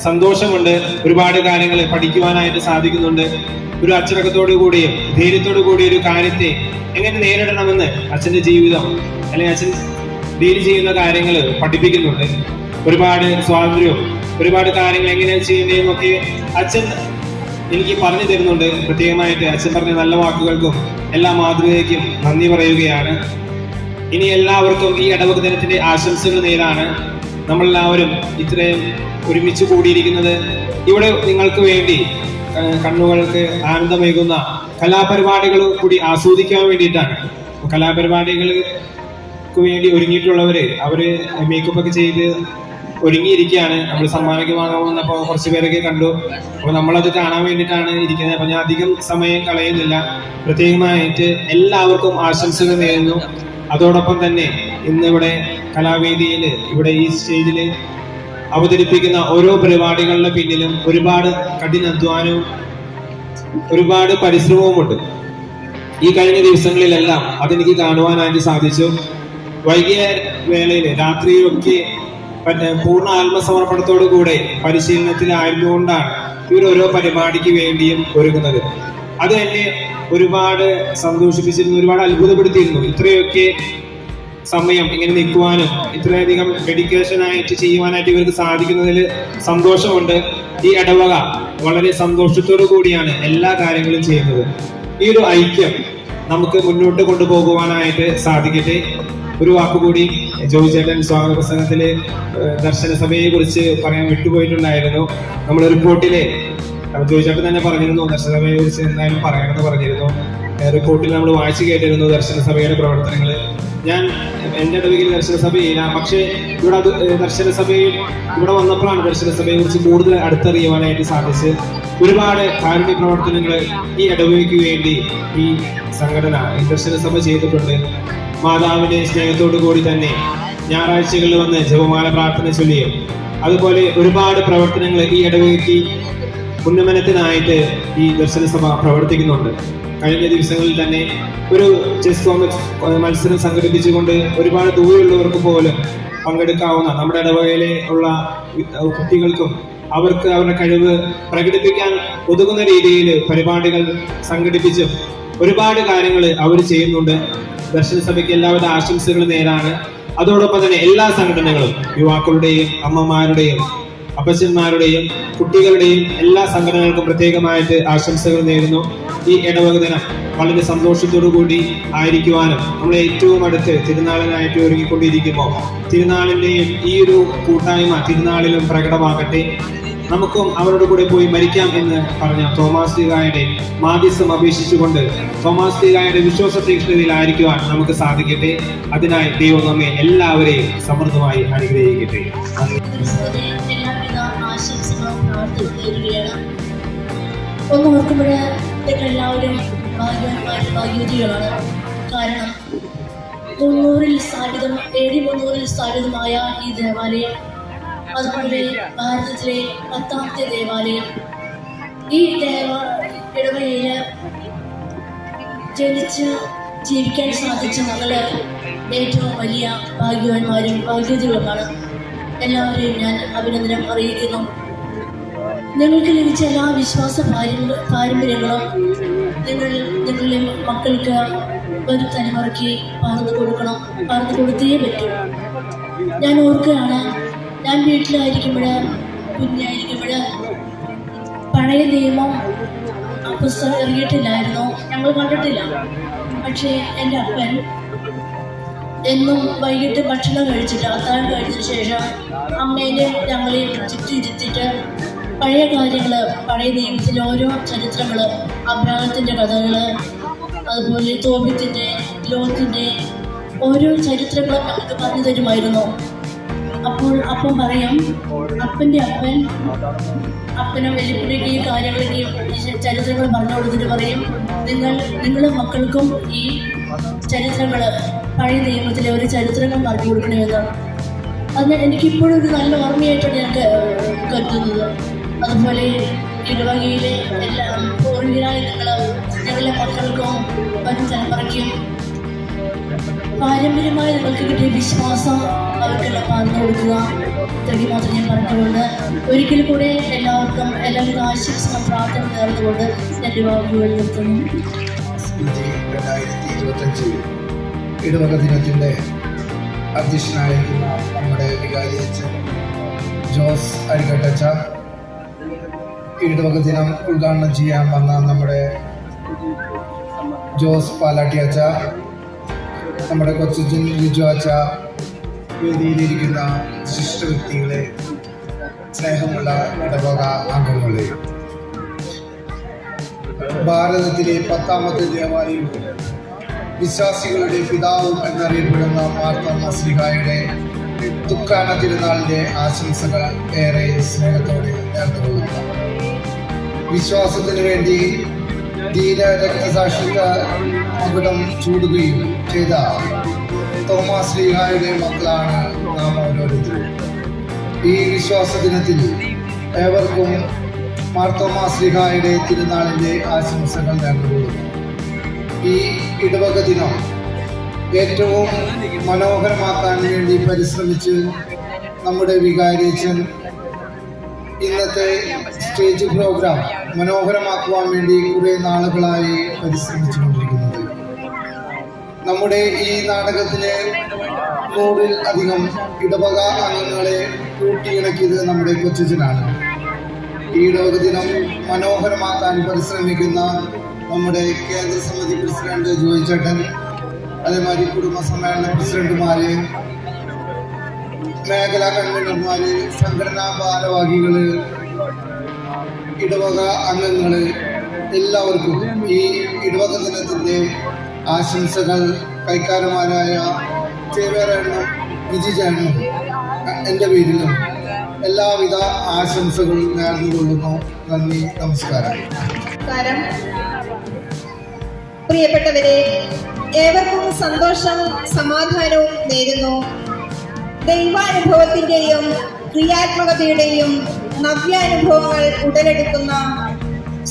സന്തോഷമുണ്ട്. ഒരുപാട് കാര്യങ്ങൾ പഠിക്കുവാനായിട്ട് സാധിക്കുന്നുണ്ട്. ഒരു അച്ചടക്കത്തോടു കൂടിയും ധൈര്യത്തോടു കൂടിയ ഒരു കാര്യത്തെ എങ്ങനെ നേരിടണമെന്ന് അച്ഛൻ്റെ ജീവിതം അല്ലെങ്കിൽ അച്ഛൻ ഡീൽ ചെയ്യുന്ന കാര്യങ്ങൾ പഠിപ്പിക്കുന്നുണ്ട്. ഒരുപാട് സ്വാതന്ത്ര്യവും ഒരുപാട് കാര്യങ്ങൾ എങ്ങനെ ചെയ്യുന്നതെന്നൊക്കെ അച്ഛൻ എനിക്ക് പറഞ്ഞു തരുന്നുണ്ട്. പ്രത്യേകമായിട്ട് അച്ഛൻ പറഞ്ഞ നല്ല വാക്കുകൾക്കും എല്ലാ മാതൃകയ്ക്കും നന്ദി പറയുകയാണ്. ഇനി എല്ലാവർക്കും ഈ ഇടവക ദിനത്തിന്റെ ആശംസകൾ നേരാണ്. നമ്മളെല്ലാവരും ഇത്രയും ഒരുമിച്ച് കൂടിയിരിക്കുന്നത് ഇവിടെ നിങ്ങൾക്ക് വേണ്ടി കണ്ണുകൾക്ക് ആനന്ദമേകുന്ന കലാപരിപാടികൾ കൂടി ആസ്വദിക്കാൻ വേണ്ടിയിട്ടാണ്. കലാപരിപാടികൾക്ക് വേണ്ടി ഒരുങ്ങിയിട്ടുള്ളവര് അവര് മേക്കപ്പ് ഒക്കെ ചെയ്ത് ഒരുങ്ങിയിരിക്കുകയാണ്. നമ്മൾ സമ്മാനമൊക്കെ വാങ്ങാൻ വന്നപ്പോൾ കുറച്ച് പേരൊക്കെ കണ്ടു. അപ്പോൾ നമ്മളത് കാണാൻ വേണ്ടിയിട്ടാണ് ഇരിക്കുന്നത്. അപ്പോൾ ഞാൻ അധികം സമയം കളയുന്നില്ല. പ്രത്യേകമായിട്ട് എല്ലാവർക്കും ആശംസകൾ നേരുന്നു. അതോടൊപ്പം തന്നെ ഇന്നിവിടെ കലാവേദിയിൽ ഇവിടെ ഈ സ്റ്റേജിൽ അവതരിപ്പിക്കുന്ന ഓരോ പരിപാടികളുടെ പിന്നിലും ഒരുപാട് കഠിനാധ്വാനവും ഒരുപാട് പരിശ്രമവുമുണ്ട്. ഈ കഴിഞ്ഞ ദിവസങ്ങളിലെല്ലാം അതെനിക്ക് കാണുവാനായിട്ട് സാധിച്ചു. വൈകിയ വേളയിൽ രാത്രിയൊക്കെ പൂർണ്ണ ആത്മസമർപ്പണത്തോടു കൂടെ പരിശീലനത്തിലായിരുന്നുകൊണ്ടാണ് ഇവർ ഓരോ പരിപാടിക്ക് വേണ്ടിയും ഒരുങ്ങുന്നത്. അത് എന്നെ ഒരുപാട് സന്തോഷിപ്പിച്ചിരുന്നു, ഒരുപാട് അത്ഭുതപ്പെടുത്തിയിരുന്നു. ഇത്രയൊക്കെ സമയം ഇങ്ങനെ നിൽക്കുവാനും ഇത്രയധികം ഡെഡിക്കേഷൻ ആയിട്ട് ചെയ്യുവാനായിട്ട് ഇവർക്ക് സാധിക്കുന്നതിൽ സന്തോഷമുണ്ട്. ഈ ഇടവക വളരെ സന്തോഷത്തോടു കൂടിയാണ് എല്ലാ കാര്യങ്ങളും ചെയ്യുന്നത്. ഈ ഒരു ഐക്യം നമുക്ക് മുന്നോട്ട് കൊണ്ടുപോകുവാനായിട്ട് സാധിക്കട്ടെ. ഒരു വാക്കുകൂടി ജോയി ചേട്ടൻ സ്വാഗത പ്രസംഗത്തില് ദർശന സഭയെ കുറിച്ച് പറയാൻ വിട്ടുപോയിട്ടുണ്ടായിരുന്നു. നമ്മൾ റിപ്പോർട്ടിലെ ജോയി ചേട്ടൻ തന്നെ പറഞ്ഞിരുന്നു ദർശന സഭയെ കുറിച്ച് എന്തായാലും പറയണമെന്ന് പറഞ്ഞിരുന്നു. റിപ്പോർട്ടിൽ നമ്മൾ വായിച്ചു കേട്ടിരുന്നു ദർശന സഭയുടെ പ്രവർത്തനങ്ങൾ. ഞാൻ എൻ്റെ ഇടവകയിൽ ദർശന സഭയില്ല, പക്ഷേ ഇവിടെ ദർശന സഭയിൽ ഇവിടെ വന്നപ്പോഴാണ് ദർശന സഭയെ കുറിച്ച് കൂടുതൽ അടുത്തറിയുവാനായിട്ട് സാധിച്ച്. ഒരുപാട് കാരുണ്യ പ്രവർത്തനങ്ങൾ ഈ ഇടവകയ്ക്ക് വേണ്ടി ഈ സംഘടന ദർശന സഭ ചെയ്തിട്ടുണ്ട്. മാതാവിന്റെ സ്നേഹത്തോടു കൂടി തന്നെ ഞായറാഴ്ചകളിൽ വന്ന് ജപമാല പ്രാർത്ഥന ചൊല്ലിയും അതുപോലെ ഒരുപാട് പ്രവർത്തനങ്ങൾ ഈ ഇടവകയ്ക്ക് ഉന്നമനത്തിനായിട്ട് ഈ ദർശന സഭ പ്രവർത്തിക്കുന്നുണ്ട്. കഴിഞ്ഞ ദിവസങ്ങളിൽ തന്നെ ഒരു ചെസ് മത്സരം സംഘടിപ്പിച്ചുകൊണ്ട് ഒരുപാട് ദൂരെയുള്ളവർക്ക് പോലും പങ്കെടുക്കാവുന്ന നമ്മുടെ ഇടവകയിലെ ഉള്ള കുട്ടികൾക്കും അവർക്ക് അവരുടെ കഴിവ് പ്രകടിപ്പിക്കാൻ ഒതുങ്ങുന്ന രീതിയിൽ പരിപാടികൾ സംഘടിപ്പിച്ചും ഒരുപാട് കാര്യങ്ങൾ അവർ ചെയ്യുന്നുണ്ട്. ദർശന സഭയ്ക്ക് എല്ലാവിധ ആശംസകൾ നേരാണ്. അതോടൊപ്പം തന്നെ എല്ലാ സംഘടനകളും യുവാക്കളുടെയും അമ്മമാരുടെയും അപ്പച്ചന്മാരുടെയും കുട്ടികളുടെയും എല്ലാ സംഘടനകൾക്കും പ്രത്യേകമായിട്ട് ആശംസകൾ നേരുന്നു. ഈ ഇടവക ദിനം വളരെ സന്തോഷത്തോടു കൂടി ആയിരിക്കുവാനും നമ്മളെ ഏറ്റവും അടുത്ത് തിരുനാളിനായിട്ട് ഒരുങ്ങിക്കൊണ്ടിരിക്കുമ്പോൾ തിരുനാളിന്റെയും ഈ ഒരു കൂട്ടായ്മ തിരുനാളിലും പ്രകടമാകട്ടെ. നമുക്കും അവരോട് കൂടെ പോയി മരിക്കാം എന്ന് പറഞ്ഞ തോമാസ് ലീഗായുടെ മാധ്യസ്ഥം അപേക്ഷിച്ചുകൊണ്ട് തോമാസ് ലീഗായുടെ വിശ്വാസ തീക്ഷ്ണതയിലായിരിക്കുവാൻ നമുക്ക് സാധിക്കട്ടെ. അതിനായി ദൈവം നമ്മെ എല്ലാവരെയും സമൃദ്ധമായി അനുഗ്രഹിക്കട്ടെ. എല്ലാവിധ ആശംസകളും പ്രാർത്ഥിക്കുകയാണ്. ഒന്ന് ഓർക്കുമ്പോൾ എല്ലാവരും ഭാഗ്യവാന്മാരും ഭാഗ്യവതികളാണ്. കാരണം 300-ൽ സ്ഥാപിതമായ ഈ ദേവാലയം, അതുപോലെ ഭാരതത്തിലെ 10ാമത്തെ ദേവാലയം, ഈ ഇടവകയിൽ ജനിച്ച് ജീവിക്കാൻ സാധിച്ച ഞങ്ങള് ഏറ്റവും വലിയ ഭാഗ്യവാന്മാരും ഭാഗ്യവതികളുമാണ്. എല്ലാവരെയും ഞാൻ അഭിനന്ദനം അറിയിക്കുന്നു. നിങ്ങൾക്ക് ലഭിച്ച എല്ലാ വിശ്വാസ പാരമ്പര്യങ്ങളും നിങ്ങളുടെ മക്കൾക്ക് വരും തലമുറയ്ക്ക് പകർന്നു കൊടുത്തേ പറ്റും. ഞാൻ ഓർക്കുകയാണ്, ഞാൻ വീട്ടിലായിരിക്കുമ്പോൾ കുഞ്ഞായിരിക്കുമ്പോൾ പഴയ നിയമം പുസ്തകം ഇറങ്ങിയിട്ടില്ലായിരുന്നു, ഞങ്ങൾ കണ്ടിട്ടില്ല. പക്ഷേ എൻ്റെ അപ്പൻ എന്നും വൈകിട്ട് ഭക്ഷണം കഴിച്ചിട്ട് അത്താഴം കഴിച്ചതിന് ശേഷം അമ്മേനെയും ഞങ്ങളെയും ചുറ്റിയിരുത്തിയിട്ട് പഴയ കാര്യങ്ങൾ, പഴയ നിയമത്തിലെ ഓരോ ചരിത്രങ്ങൾ, അബ്രാഹത്തിൻ്റെ കഥകൾ, അതുപോലെ തോബിത്തിൻ്റെ, ലോത്തിൻ്റെ ഓരോ ചരിത്രങ്ങളും ഞങ്ങൾക്ക് പറഞ്ഞു തരുമായിരുന്നു. അപ്പോൾ അപ്പം പറയും, അപ്പനും വെല്ലുവിളിക്ക് ഈ കാര്യങ്ങളെയും ചരിത്രങ്ങൾ പറഞ്ഞു കൊടുത്തിട്ട് പറയും, നിങ്ങളുടെ മക്കൾക്കും ഈ ചരിത്രങ്ങൾ, പഴയ നിയമത്തിലെ ഒരു ചരിത്രങ്ങൾ പറഞ്ഞു കൊടുക്കണമെന്ന്. അത് എനിക്കിപ്പോഴും ഒരു നല്ല ഓർമ്മയായിട്ടാണ് ഞങ്ങൾക്ക് കരുതുന്നത്. അതുപോലെ ഇടവകയിലെ എല്ലാ പൂർവികരായ ഞങ്ങളുടെ മക്കൾക്കും വരും തലമുറയ്ക്കും പാരമ്പര്യമായി നിങ്ങൾക്ക് കിട്ടിയ വിശ്വാസം അവർക്കെല്ലാം പറഞ്ഞു കൊടുക്കുക. ഇത്രയ്ക്ക് മാത്രം ഞാൻ പറഞ്ഞുകൊണ്ട് ഒരിക്കൽ കൂടെ എല്ലാവർക്കും എല്ലാവിധ ആശംസകളും പ്രാർത്ഥന നേർന്നുകൊണ്ട് എൻ്റെ വാക്കുകൾ നിർത്തുന്നു. 2025 ഇടവക ദിനത്തിൻ്റെ അധ്യക്ഷനായിരിക്കുന്ന നമ്മുടെ വികാരി അച്ഛൻ ജോസ് അരിക്കട്ടച്ച, ഇടവക ദിനം ഉദ്ഘാടനം ചെയ്യാൻ വന്ന നമ്മുടെ ജോസ് പാലാട്ടി അച്ച, നമ്മുടെ കൊച്ചച്ഛൻ ലിജു അച്ച, വേദിയിലിരിക്കുന്ന വിശിഷ്ട വ്യക്തികളെ, സ്നേഹമുള്ള ഇടവക അംഗങ്ങളെ, ഭാരതത്തിലെ 10ാമത്തെ ദേവാലയവും വിശ്വാസികളുടെ പിതാവും എന്നറിയപ്പെടുന്ന മാർ തോമസ് ലീഗായുടെ തുക്കാന തിരുനാളിൻ്റെ ആശംസകൾ ഏറെ സ്നേഹത്തോടെ നേർന്നുകൊള്ളുന്നു. വിശ്വാസത്തിനു വേണ്ടി ധീര രക്തസാക്ഷിത്വ മകുടം ചൂടുകയും ചെയ്ത തോമസ് ലീഗായുടെ മക്കളാണ് നാം ഓരോരുത്തരും. ഈ വിശ്വാസ ദിനത്തിൽ ഏവർക്കും മാർ തോമസ് ലീഗായുടെ തിരുനാളിൻ്റെ ആശംസകൾ നേർന്നുകൊള്ളുന്നു. ഈ ഇടവക ദിനം ഏറ്റവും മനോഹരമാക്കാൻ വേണ്ടി പരിശ്രമിച്ച് നമ്മുടെ വികാരിയച്ഛൻ ഇന്നത്തെ സ്റ്റേജ് പ്രോഗ്രാം മനോഹരമാക്കുവാൻ വേണ്ടി കുറേ നാളുകളായി പരിശ്രമിച്ചുകൊണ്ടിരിക്കുന്നത്. നമ്മുടെ ഈ നാടകത്തിലെ 100-ൽ അധികം ഇടവക അംഗങ്ങളെ കൂട്ടിയിണക്കിയത് നമ്മുടെ കൊച്ചച്ഛനാണ്. ഈ ഇടവക ദിനം മനോഹരമാക്കാൻ പരിശ്രമിക്കുന്ന നമ്മുടെ കേന്ദ്ര സമിതി പ്രസിഡന്റ് ജോയി ചേട്ടൻ, അതേമാതിരി കുടുംബ സമ്മേളന പ്രസിഡന്റുമാര്, മേഖലാ കൺവീനർമാര്, സംഘടനാ ഭാരവാഹികള്, ഇടവക അംഗങ്ങൾ എല്ലാവർക്കും ഈ ഇടവക ദിനത്തിൻ്റെ ആശംസകൾ കൈക്കാരന്മാരായ ചേവേറെണ്ണം വിജിചേട്ടനും എൻ്റെ പേരിലും എല്ലാവിധ ആശംസകളും നേർന്നുകൊള്ളുന്നു. നന്ദി, നമസ്കാരം. പ്രിയപ്പെട്ടവരെ, ഏവർക്കും സന്തോഷവും സമാധാനവും നേരുന്നു. ദൈവാനുഭവത്തിന്റെയും ക്രിയാത്മകതയുടെയും നവ്യാനുഭവങ്ങൾ ഉടലെടുക്കുന്ന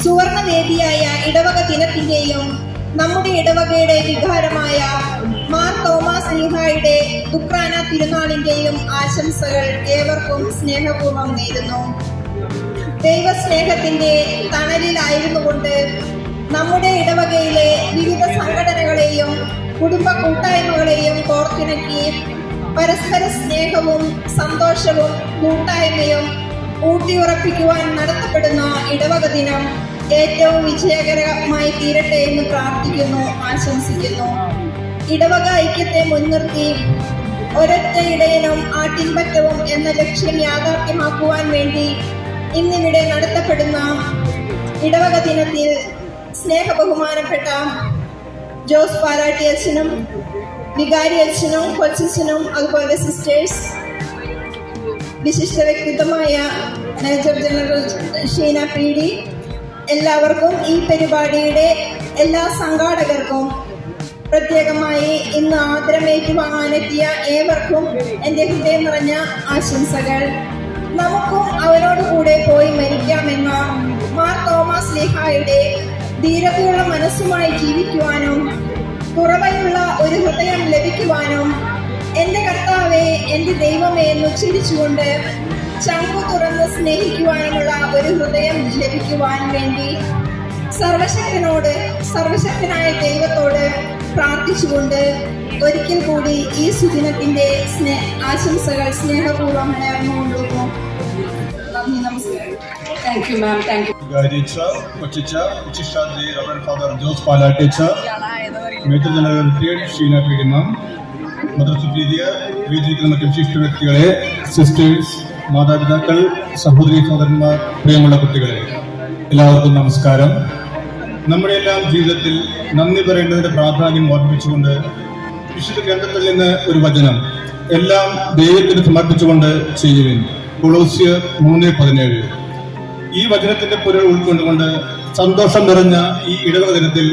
സുവർണവേദിയായ ഇടവക ദിനത്തിന്റെയും നമ്മുടെ ഇടവകയുടെ വികാരമായ മാർ തോമസ് ശ്ലീഹായുടെ ദുഃഖാന തിരുനാളിന്റെയും ആശംസകൾ ഏവർക്കും സ്നേഹപൂർവ്വം നേരുന്നു. ദൈവസ്നേഹത്തിന്റെ തണലിലായിരുന്നുകൊണ്ട് നമ്മുടെ ഇടവകയിലെ വിവിധ സംഘടനകളെയും കുടുംബ കൂട്ടായ്മകളെയും കോർത്തിണക്കി പരസ്പര സ്നേഹവും സന്തോഷവും കൂട്ടായ്മയും ഊട്ടിയുറപ്പിക്കുവാൻ നടത്തപ്പെടുന്ന ഇടവക ദിനം ഏറ്റവും വിജയകരമായി തീരട്ടെ എന്ന് പ്രാർത്ഥിക്കുന്നു, ആശംസിക്കുന്നു. ഇടവക ഐക്യത്തെ മുൻനിർത്തി ഒരൊറ്റ ഇടയനും ആട്ടിൻപറ്റവും എന്ന ലക്ഷ്യം യാഥാർത്ഥ്യമാക്കുവാൻ വേണ്ടി ഇന്നിവിടെ നടത്തപ്പെടുന്ന ഇടവക ദിനത്തിൽ സ്നേഹബഹുമാനപ്പെട്ട ജോസ് പാലാട്ടി അച്ഛനും വികാരി അച്ഛനും കൊച്ചച്ഛനും അതുപോലെ സിസ്റ്റേഴ്സ്, വിശിഷ്ട വ്യക്തിത്വമായ മേജർ ജനറൽ ഷീന PD, എല്ലാവർക്കും ഈ പരിപാടിയുടെ എല്ലാ സംഘാടകർക്കും പ്രത്യേകമായി ഇന്ന് ആദരമേറ്റുവാങ്ങാനെത്തിയ ഏവർക്കും എൻ്റെ ഹൃദയം നിറഞ്ഞ ആശംസകൾ. നമുക്കും അവരോടുകൂടെ പോയി മരിക്കാമെന്ന മാർ തോമസ് ശ്ലീഹായുടെ ധീരതയുള്ള മനസ്സുമായി ജീവിക്കുവാനും കുറവയുള്ള ഒരു ഹൃദയം ലഭിക്കുവാനും എൻ്റെ കർത്താവേ, എൻ്റെ ദൈവമേ എന്ന് ഉച്ചരിച്ചുകൊണ്ട് ചങ്കു തുറന്ന് സ്നേഹിക്കുവാനുമുള്ള ഒരു ഹൃദയം ലഭിക്കുവാൻ വേണ്ടി സർവശക്തനായ ദൈവത്തോട് പ്രാർത്ഥിച്ചുകൊണ്ട് ഒരിക്കൽ കൂടി ഈ സുദിനത്തിന്റെ ആശംസകൾ സ്നേഹപൂർവ്വം നേർന്നുകൊള്ളുന്നു. നന്ദി, നമസ്കാരം. Thank you ma'am. Thank you. Uchishadri Reverend Father Jose Palaticha, Major General Retreat Sheena PD Ma'am, Mother Superior, വേദിക്കുന്ന മറ്റു വിശിഷ്ട വ്യക്തികളെ, സിസ്റ്റേഴ്സ്, മാതാപിതാക്കൾ, സഹോദരി സഹോദരന്മാർ, പ്രിയമുള്ള കുട്ടികളെ, എല്ലാവർക്കും നമസ്കാരം. നമ്മുടെ എല്ലാം ജീവിതത്തിൽ നന്ദി പറയേണ്ടതിന്റെ പ്രാധാന്യം ഓർമ്മിപ്പിച്ചുകൊണ്ട് വിശുദ്ധ ഗ്രന്ഥത്തിൽ നിന്ന് ഒരു വചനം, എല്ലാം ദൈവത്തിന് സമർപ്പിച്ചുകൊണ്ട് ചെയ്യുവിൻ, കൊളോസ്യർ 3:17. ഈ വചനത്തിന്റെ പൊരുൾ ഉൾക്കൊണ്ടുകൊണ്ട് സന്തോഷം നിറഞ്ഞ ഈ ഇടവക ദിനത്തിൽ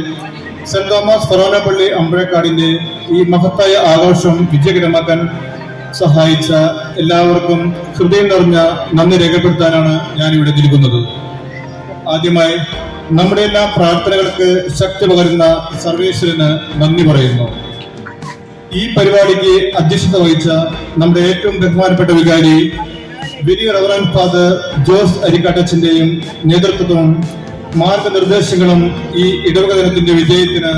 സെന്റ് തോമസ് ഫൊറോനപ്പള്ളി അമ്പഴക്കാടിന്റെ ഈ മഹത്തായ ആഘോഷം വിജയകരമാക്കാൻ സഹായിച്ച എല്ലാവർക്കും ഹൃദയം നിറഞ്ഞ നന്ദി രേഖപ്പെടുത്താനാണ് ഞാനിവിടെ നിൽക്കുന്നത്. ആദ്യമായി നമ്മുടെ എല്ലാ പ്രാർത്ഥനകൾക്ക് ശക്തി പകരുന്ന സർവേശ്വരന് നന്ദി പറയുന്നു. ഈ പരിപാടിക്ക് അധ്യക്ഷത വഹിച്ച നമ്മുടെ ഏറ്റവും ബഹുമാനപ്പെട്ട വികാരി വലിയ റവറൻഡ് ഫാദർ ജോസ് അരിക്കാട്ടച്ചന്റെയും നേതൃത്വവും മാർഗനിർദ്ദേശങ്ങളും ഈ ഇടവക ദിനത്തിന്റെ വിജയത്തിന്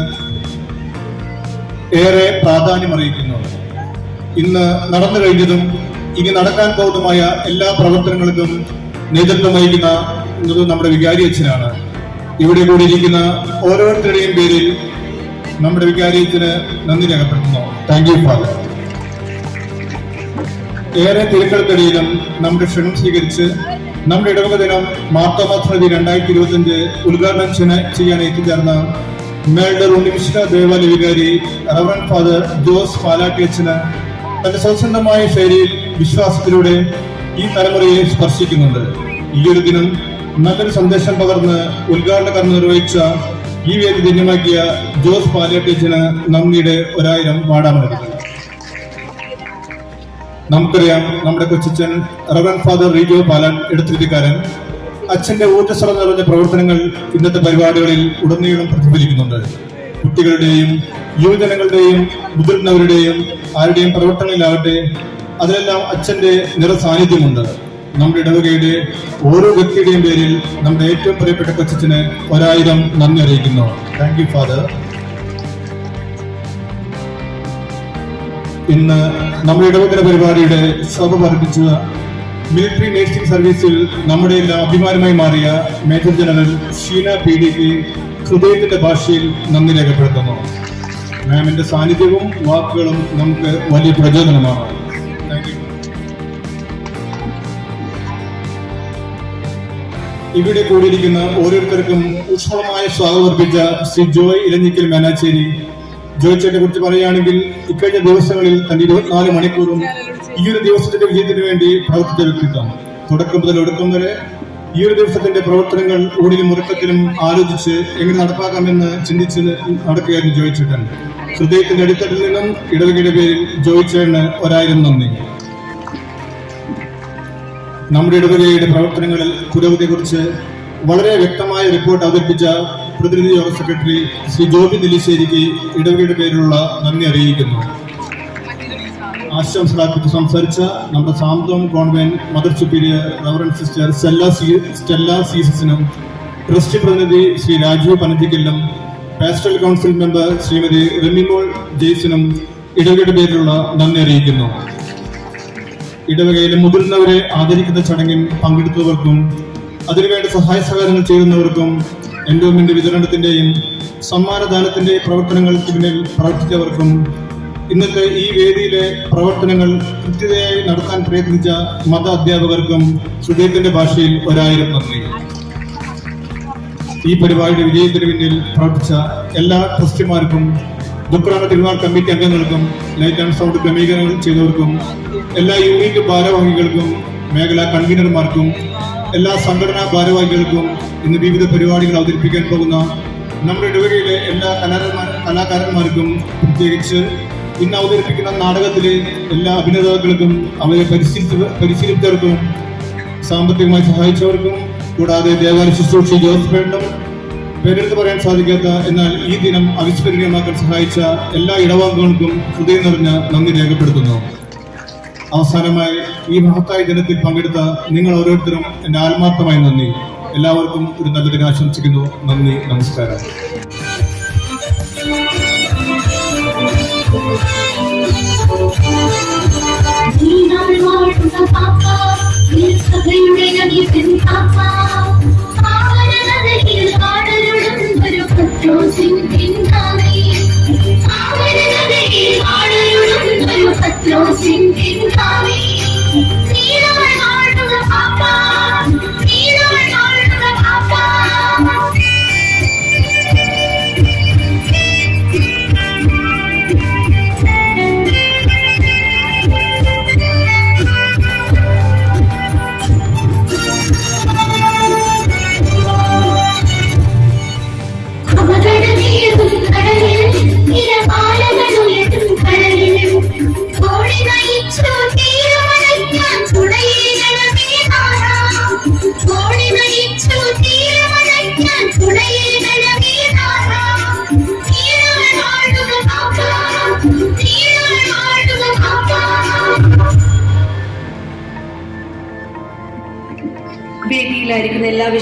ഏറെ പ്രാധാന്യം അറിയിക്കുന്നു. ഇന്ന് നടന്നു കഴിഞ്ഞതും ഇനി നടക്കാൻ പോകുന്നതുമായ എല്ലാ പ്രവർത്തനങ്ങൾക്കും നേതൃത്വം വഹിക്കുന്നത് നമ്മുടെ വികാരി അച്ഛനാണ്. ഇവിടെ കൂടിയിരിക്കുന്ന ഓരോരുത്തരുടെയും പേരിൽ നമ്മുടെ വികാരി അച്ഛന് നന്ദി രേഖപ്പെടുത്തുന്നു. Thank you father. ഏറെ തിരക്കുകൾക്കിടയിലും നമ്മുടെ ക്ഷണം സ്വീകരിച്ച് നമ്മുടെ ഇടവക ദിനം മാർത്തോമാസ്മൃതി 2025 ഉദ്ഘാടനം ചെയ്യാൻ എത്തിച്ചേർന്ന മേൽഡർ ഉണ്ണിമിശ്ര ദേവാലയ വികാരി റവറൻഡ് ഫാദർ ജോസ് പാലാട്ടി അച്ഛന് തന്റെ സ്വതന്ത്രമായ ശൈലിയിൽ വിശ്വാസത്തിലൂടെ ഈ തലമുറയെ സ്പർശിക്കുന്നുണ്ട്. ഈയൊരു ദിനം നല്ലൊരു സന്ദേശം പകർന്ന് ഉദ്ഘാടന കർമ്മം നിർവഹിച്ച ഈ വേദി ധന്യമാക്കിയ ജോസ് പാലാട്ടി അച്ഛന് നന്ദിയുടെ 1000 വാടാമലരുന്നു. നമുക്കറിയാം, നമ്മുടെ കൊച്ചച്ഛൻ റവറൻഡ് ഫാദർ റീജോ പാലാൻ ഇടത്തിരിക്കാരൻ അച്ഛന്റെ ഊർജ്ജസ്വലം നിറഞ്ഞ പ്രവർത്തനങ്ങൾ ഇന്നത്തെ പരിപാടികളിൽ ഉടനീളം പ്രതിഫലിക്കുന്നുണ്ട്. കുട്ടികളുടെയും യുവജനങ്ങളുടെയും മുതിർന്നവരുടെയും ആരുടെയും പ്രവർത്തനങ്ങളിലാകട്ടെ, അതിലെല്ലാം അച്ഛന്റെ നിറസാന്നിധ്യമുണ്ട്. നമ്മുടെ ഇടവകയുടെ ഓരോ വ്യക്തിയുടെയും പേരിൽ നമ്മുടെ ഏറ്റവും പ്രിയപ്പെട്ട കൊച്ചച്ഛന് 1000 നന്ദി അറിയിക്കുന്നു. Thank you father. ഇന്ന് നമ്മുടെ ഇടവകര പരിപാടിയുടെ ശോഭ വർദ്ധിച്ച മിലിറ്ററി നേഴ്സിംഗ് സർവീസിൽ നമ്മുടെ എല്ലാം അഭിമാനമായി മാറിയ മേജർ ജനറൽ ഷീന PDക്ക് ഹൃദയത്തിന്റെ ഭാഷയിൽ നന്ദി രേഖപ്പെടുത്തുന്നു. മാമിന്റെ സാന്നിധ്യവും വാക്കുകളും നമുക്ക് വലിയ പ്രചോദനമാണ്. Thank you. ഇവിടെ കൂടിയിരിക്കുന്ന ഓരോരുത്തർക്കും ഊഷ്മളമായ സ്വാഗതം അർപ്പിച്ച ശ്രീ ജോയ് ഇലഞ്ഞിക്കൽ മേനാച്ചേരി. ജോയ് ചേട്ടനെ കുറിച്ച് പറയുകയാണെങ്കിൽ ഇക്കഴിഞ്ഞ ദിവസങ്ങളിൽ തന്റെ 24 മണിക്കൂറും ഈ ഒരു ദിവസത്തിന്റെ വിജയത്തിന് വേണ്ടി പ്രവർത്തിച്ച വ്യക്തിത്വം. തുടക്കം മുതൽ ഒടുക്കം വരെ ഈ ഒരു ദിവസത്തിന്റെ പ്രവർത്തനങ്ങൾ ഊണിലും ഉറക്കത്തിലും ആലോചിച്ച് എങ്ങനെ നടപ്പാക്കാമെന്ന് ചിന്തിച്ച് നടക്കുകയായിരുന്നു ജോയ് ചേട്ടൻ. ഹൃദയത്തിന്റെ അടിത്തട്ടിൽ നിന്നും ഇടവകയുടെ പേരിൽ ജോയ് ചേട്ടന് 1000 നന്ദി. നമ്മുടെ ഇടവകയുടെ പ്രവർത്തനങ്ങളിൽ പുരോഗതിയെക്കുറിച്ച് വളരെ വ്യക്തമായ റിപ്പോർട്ട് അവതരിപ്പിച്ച പ്രതിനിധി യോഗ സെക്രട്ടറി ശ്രീ ജോബി നെല്ലിശ്ശേരിക്ക് ഇടവകയുടെ പേരിലുള്ള നന്ദി അറിയിക്കുന്നു. ആശംസകൾ അർപ്പിച്ച് സംസാരിച്ച നമ്മുടെ Santhom convent mother superior reverend sister Stella സീസസിനും ട്രസ്റ്റ് പ്രതിനിധി ശ്രീ രാജീവ് പനത്തിക്കലിനും pastoral council member Shrimati Remimol ജെയ്സിനും ഇടവകയുടെ പേരിലുള്ള നന്ദി അറിയിക്കുന്നു. ഇടവകയിലെ മുതിർന്നവരെ ആദരിക്കുന്ന ചടങ്ങിൽ പങ്കെടുത്തവർക്കും അതിനുവേണ്ട സഹായ സഹകരണങ്ങൾ ചെയ്യുന്നവർക്കും എൻഡോമെന്റ് വിതരണത്തിന്റെയും സമ്മാനദാനത്തിന്റെയും പ്രവർത്തനങ്ങൾക്ക് പിന്നിൽ പ്രവർത്തിച്ചവർക്കും ഇന്നത്തെ ഈ വേദിയിലെ പ്രവർത്തനങ്ങൾ കൃത്യതയായി നടത്താൻ പ്രയത്നിച്ച മത അധ്യാപകർക്കും ഹൃദയത്തിന്റെ ഭാഷയിൽ 1000 നന്ദി. ഈ പരിപാടിയുടെ വിജയത്തിന് പിന്നിൽ പ്രവർത്തിച്ച എല്ലാ ട്രസ്റ്റിമാർക്കും, ദുഃഖാന തിരുനാൾ കമ്മിറ്റി അംഗങ്ങൾക്കും, ലൈറ്റ് ആൻഡ് സൗണ്ട് ക്രമീകരണങ്ങൾ ചെയ്തവർക്കും, എല്ലാ യൂണിറ്റ് ഭാരവാഹികൾക്കും, മേഖലാ കൺവീനർമാർക്കും, എല്ലാ സംഘടനാ ഭാരവാഹികൾക്കും, ഇന്ന് വിവിധ പരിപാടികൾ അവതരിപ്പിക്കാൻ പോകുന്ന നമ്മുടെ ഇടവകയിലെ എല്ലാ കലാകാരന്മാർക്കും, പ്രത്യേകിച്ച് ഇന്ന് അവതരിപ്പിക്കുന്ന നാടകത്തിലെ എല്ലാ അഭിനേതാക്കൾക്കും, അവരെ പരിശീലിച്ചവർക്കും, സാമ്പത്തികമായി സഹായിച്ചവർക്കും, കൂടാതെ ദേവാലയ ശുശ്രൂഷ ജോസഫേണ്ടും പേരെടുത്ത് പറയാൻ സാധിക്കാത്ത എന്നാൽ ഈ ദിനം അവിസ്മരണീയമാക്കാൻ സഹായിച്ച എല്ലാ ഇടവാംഗങ്ങൾക്കും ഹൃദയം നിറഞ്ഞ നന്ദി രേഖപ്പെടുത്തുന്നു. അവസാനമായി ഈ മഹത്തായ ദിനത്തിൽ പങ്കെടുത്ത നിങ്ങൾ ഓരോരുത്തരും എന്റെ ആത്മാർത്ഥമായ നന്ദി. എല്ലാവർക്കും ഒരു നല്ല ദിനം ആശംസിക്കുന്നു. നന്ദി, നമസ്കാരം. വേദിയിലായിരിക്കുന്ന എല്ലാ